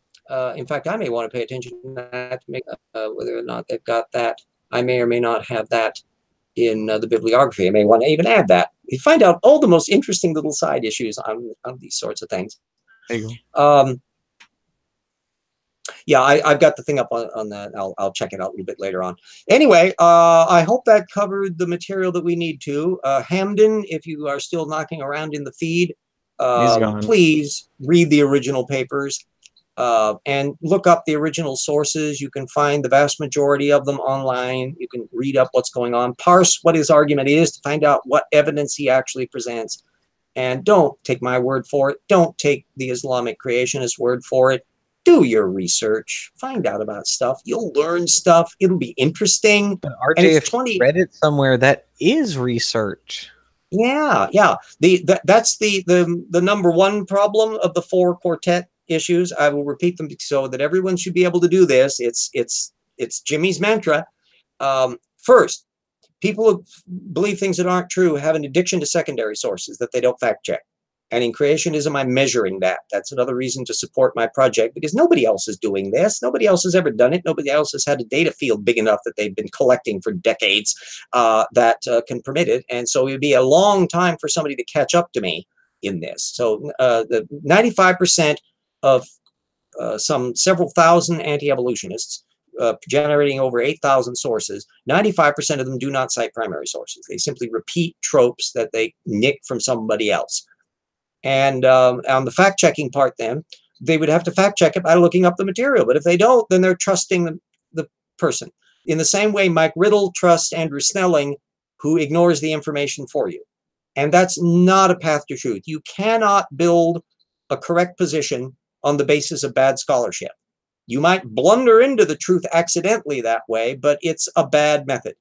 fact, I may want to pay attention to that to make whether or not they've got that. I may or may not have that in the bibliography. I may want to even add that. You find out all the most interesting little side issues on these sorts of things. There you go. Yeah, I've got the thing up on that. I'll check it out a little bit later on. Anyway, I hope that covered the material that we need to. Hamden, if you are still knocking around in the feed, please read the original papers and look up the original sources. You can find the vast majority of them online. You can read up what's going on, parse what his argument is to find out what evidence he actually presents. And don't take my word for it. Don't take the Islamic creationist word for it. Do your research. Find out about stuff. You'll learn stuff. It'll be interesting. But RJ, if you read it somewhere, that is research. Yeah. That's the number one problem of the four quartet issues. I will repeat them so that everyone should be able to do this. It's Jimmy's mantra. First, people who believe things that aren't true have an addiction to secondary sources that they don't fact check. And in creationism, I'm measuring that. That's another reason to support my project, because nobody else is doing this. Nobody else has ever done it. Nobody else has had a data field big enough that they've been collecting for decades that can permit it. And so it would be a long time for somebody to catch up to me in this. So the 95% of some several thousand anti-evolutionists generating over 8,000 sources, 95% of them do not cite primary sources. They simply repeat tropes that they nick from somebody else. And on the fact-checking part then, they would have to fact-check it by looking up the material. But if they don't, then they're trusting the person. In the same way, Mike Riddle trusts Andrew Snelling, who ignores the information for you. And that's not a path to truth. You cannot build a correct position on the basis of bad scholarship. You might blunder into the truth accidentally that way, but it's a bad method.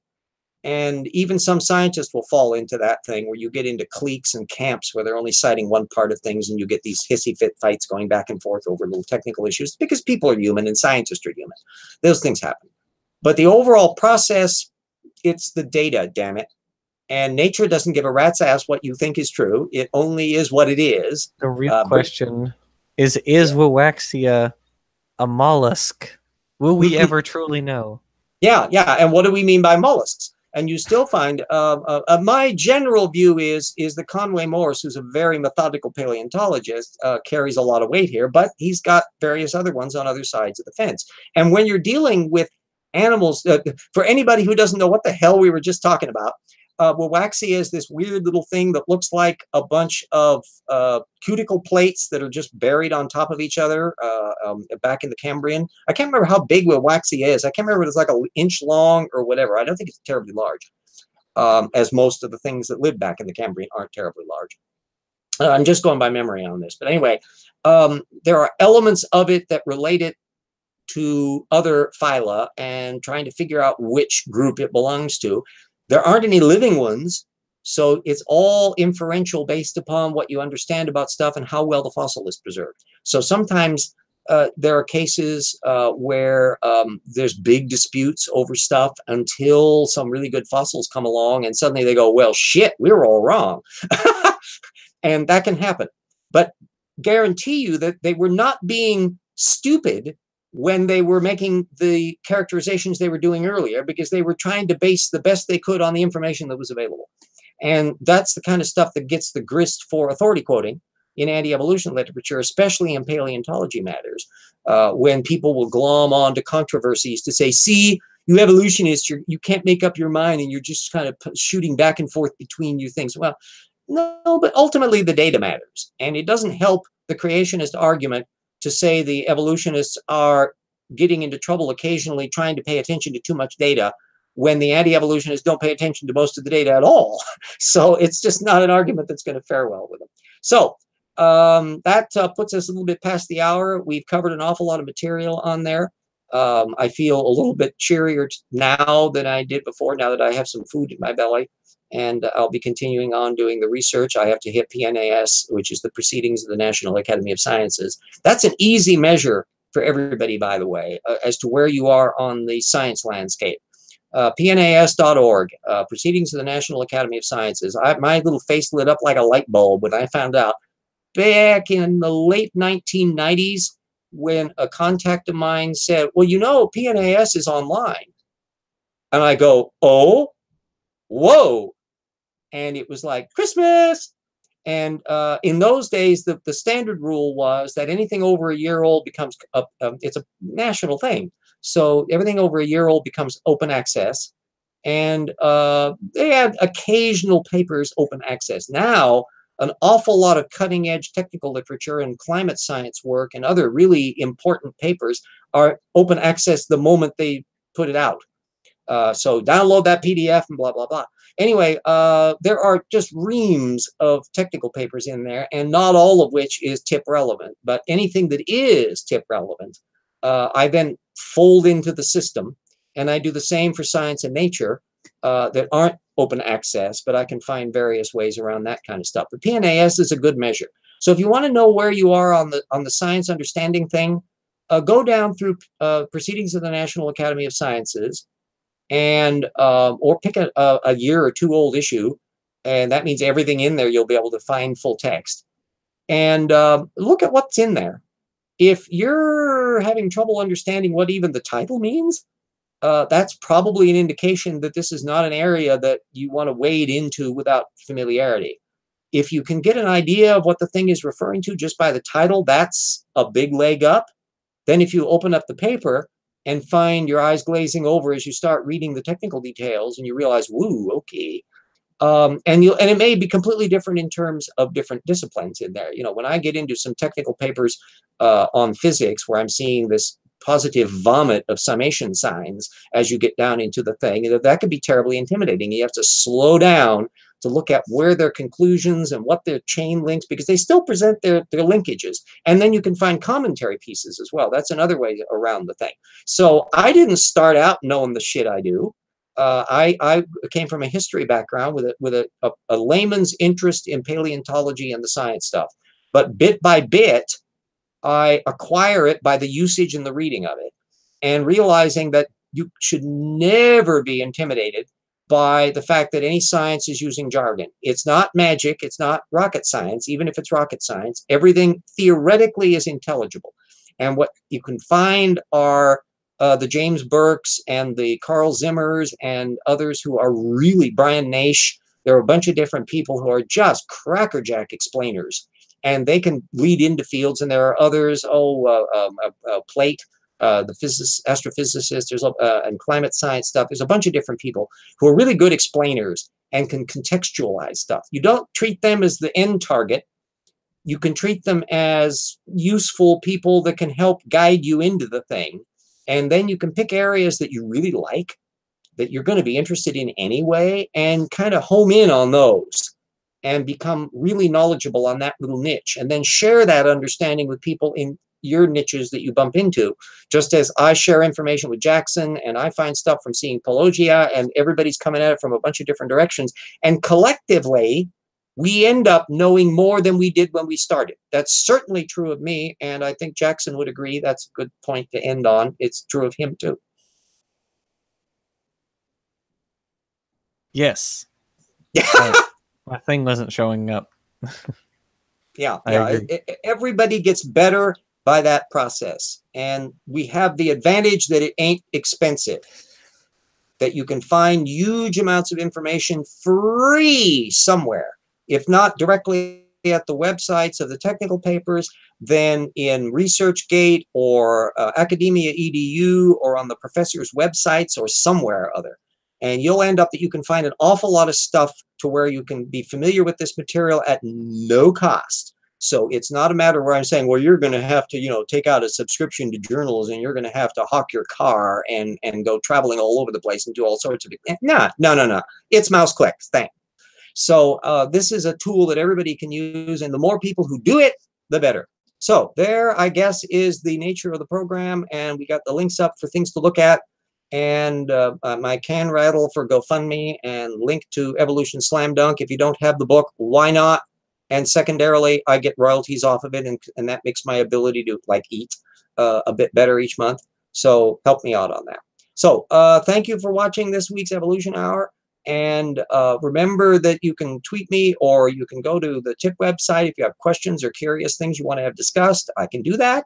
And even some scientists will fall into that thing where you get into cliques and camps where they're only citing one part of things, and you get these hissy fit fights going back and forth over little technical issues, because people are human and scientists are human. Those things happen. But the overall process, it's the data, damn it. And nature doesn't give a rat's ass what you think is true. It only is what it is. The real question is Wiwaxia a mollusk? Will we ever truly know? Yeah. And what do we mean by mollusks? And you still find, my general view is that Conway Morse, who's a very methodical paleontologist, carries a lot of weight here, but he's got various other ones on other sides of the fence. And when you're dealing with animals, for anybody who doesn't know what the hell we were just talking about, Wiwaxia is this weird little thing that looks like a bunch of cuticle plates that are just buried on top of each other back in the Cambrian. I can't remember how big Wiwaxia is. I can't remember if it's like an inch long or whatever. I don't think it's terribly large, as most of the things that live back in the Cambrian aren't terribly large. I'm just going by memory on this. But anyway, there are elements of it that relate it to other phyla and trying to figure out which group it belongs to. There aren't any living ones, so it's all inferential based upon what you understand about stuff and how well the fossil is preserved. So sometimes there are cases where there's big disputes over stuff until some really good fossils come along, and suddenly they go, well, shit, we were all wrong. And that can happen. But guarantee you that they were not being stupid when they were making the characterizations they were doing earlier, because they were trying to base the best they could on the information that was available. And that's the kind of stuff that gets the grist for authority quoting in anti-evolution literature, especially in paleontology matters, when people will glom on to controversies to say, see, you evolutionists, you can't make up your mind and you're just kind of shooting back and forth between your things. Well, no, but ultimately the data matters. And it doesn't help the creationist argument to say the evolutionists are getting into trouble occasionally trying to pay attention to too much data when the anti-evolutionists don't pay attention to most of the data at all. So it's just not an argument that's going to fare well with them. So that puts us a little bit past the hour. We've covered an awful lot of material on there. I feel a little bit cheerier now than I did before, now that I have some food in my belly. And I'll be continuing on doing the research. I have to hit PNAS, which is the Proceedings of the National Academy of Sciences. That's an easy measure for everybody, by the way, as to where you are on the science landscape. PNAS.org, Proceedings of the National Academy of Sciences. My little face lit up like a light bulb when I found out back in the late 1990s when a contact of mine said, well, you know, PNAS is online. And I go, oh, whoa. And it was like Christmas. And in those days, the standard rule was that anything over a year old becomes, it's a national thing. So everything over a year old becomes open access. And they had occasional papers open access. Now, an awful lot of cutting edge technical literature and climate science work and other really important papers are open access the moment they put it out. So download that PDF and blah, blah, blah. Anyway, there are just reams of technical papers in there, and not all of which is tip relevant. But anything that is tip relevant, I then fold into the system. And I do the same for science and nature that aren't open access, but I can find various ways around that kind of stuff. But PNAS is a good measure. So if you want to know where you are on the science understanding thing, go down through Proceedings of the National Academy of Sciences, and or pick a year or two old issue, and that means everything in there you'll be able to find full text, and look at what's in there. If you're having trouble understanding what even the title means, that's probably an indication that this is not an area that you want to wade into without familiarity. If you can get an idea of what the thing is referring to just by the title, that's a big leg up. Then if you open up the paper and find your eyes glazing over as you start reading the technical details and you realize, woo, okay. And it may be completely different in terms of different disciplines in there. You know, when I get into some technical papers on physics where I'm seeing this positive vomit of summation signs as you get down into the thing, that could be terribly intimidating. You have to slow down to look at where their conclusions and what their chain links, because they still present their linkages. And then you can find commentary pieces as well. That's another way around the thing. So I didn't start out knowing the shit I do. I came from a history background with a layman's interest in paleontology and the science stuff. But bit by bit, I acquire it by the usage and the reading of it, and realizing that you should never be intimidated by the fact that any science is using jargon. It's not magic. It's not rocket science. Even if it's rocket science, everything theoretically is intelligible. And what you can find are the James Burkes and the Carl Zimmers and others who are really, Brian Naish. There are a bunch of different people who are just crackerjack explainers, and they can lead into fields. And there are others, Plate, the astrophysicist, there's and climate science stuff. There's a bunch of different people who are really good explainers and can contextualize stuff. You don't treat them as the end target. You can treat them as useful people that can help guide you into the thing. And then you can pick areas that you really like, that you're going to be interested in anyway, and kind of home in on those and become really knowledgeable on that little niche, and then share that understanding with people in your niches that you bump into, just as I share information with Jackson, and I find stuff from seeing Pelagia, and everybody's coming at it from a bunch of different directions. And collectively, we end up knowing more than we did when we started. That's certainly true of me, and I think Jackson would agree. That's a good point to end on. It's true of him, too. Yes. My thing wasn't showing up. Yeah. Everybody gets better by that process. And we have the advantage that it ain't expensive, that you can find huge amounts of information free somewhere. If not directly at the websites of the technical papers, then in ResearchGate or Academia EDU or on the professors' websites or somewhere or other. And you'll end up that you can find an awful lot of stuff to where you can be familiar with this material at no cost. So it's not a matter where I'm saying, well, you're going to have to, take out a subscription to journals, and you're going to have to hawk your car and go traveling all over the place and do all sorts of it. No. It's mouse clicks. Thanks. So this is a tool that everybody can use, and the more people who do it, the better. So there, I guess, is the nature of the program, and we got the links up for things to look at, and my can rattle for GoFundMe, and link to Evolution Slam Dunk. If you don't have the book, why not? And secondarily, I get royalties off of it, and that makes my ability to eat a bit better each month. So help me out on that. So thank you for watching this week's Evolution Hour. And remember that you can tweet me, or you can go to the TIP website if you have questions or curious things you want to have discussed. I can do that.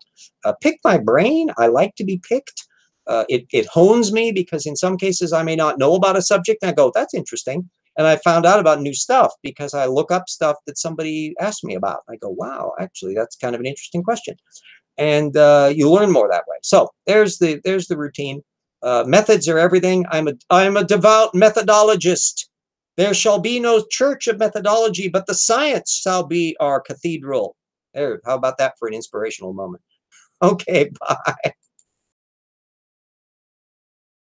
Pick my brain. I like to be picked. It hones me, because in some cases I may not know about a subject, and I go, that's interesting. And I found out about new stuff because I look up stuff that somebody asked me about. I go, wow, actually, that's kind of an interesting question. And you learn more that way. So there's the routine. Methods are everything. I'm a devout methodologist. There shall be no church of methodology, but the science shall be our cathedral. There, how about that for an inspirational moment? Okay, bye.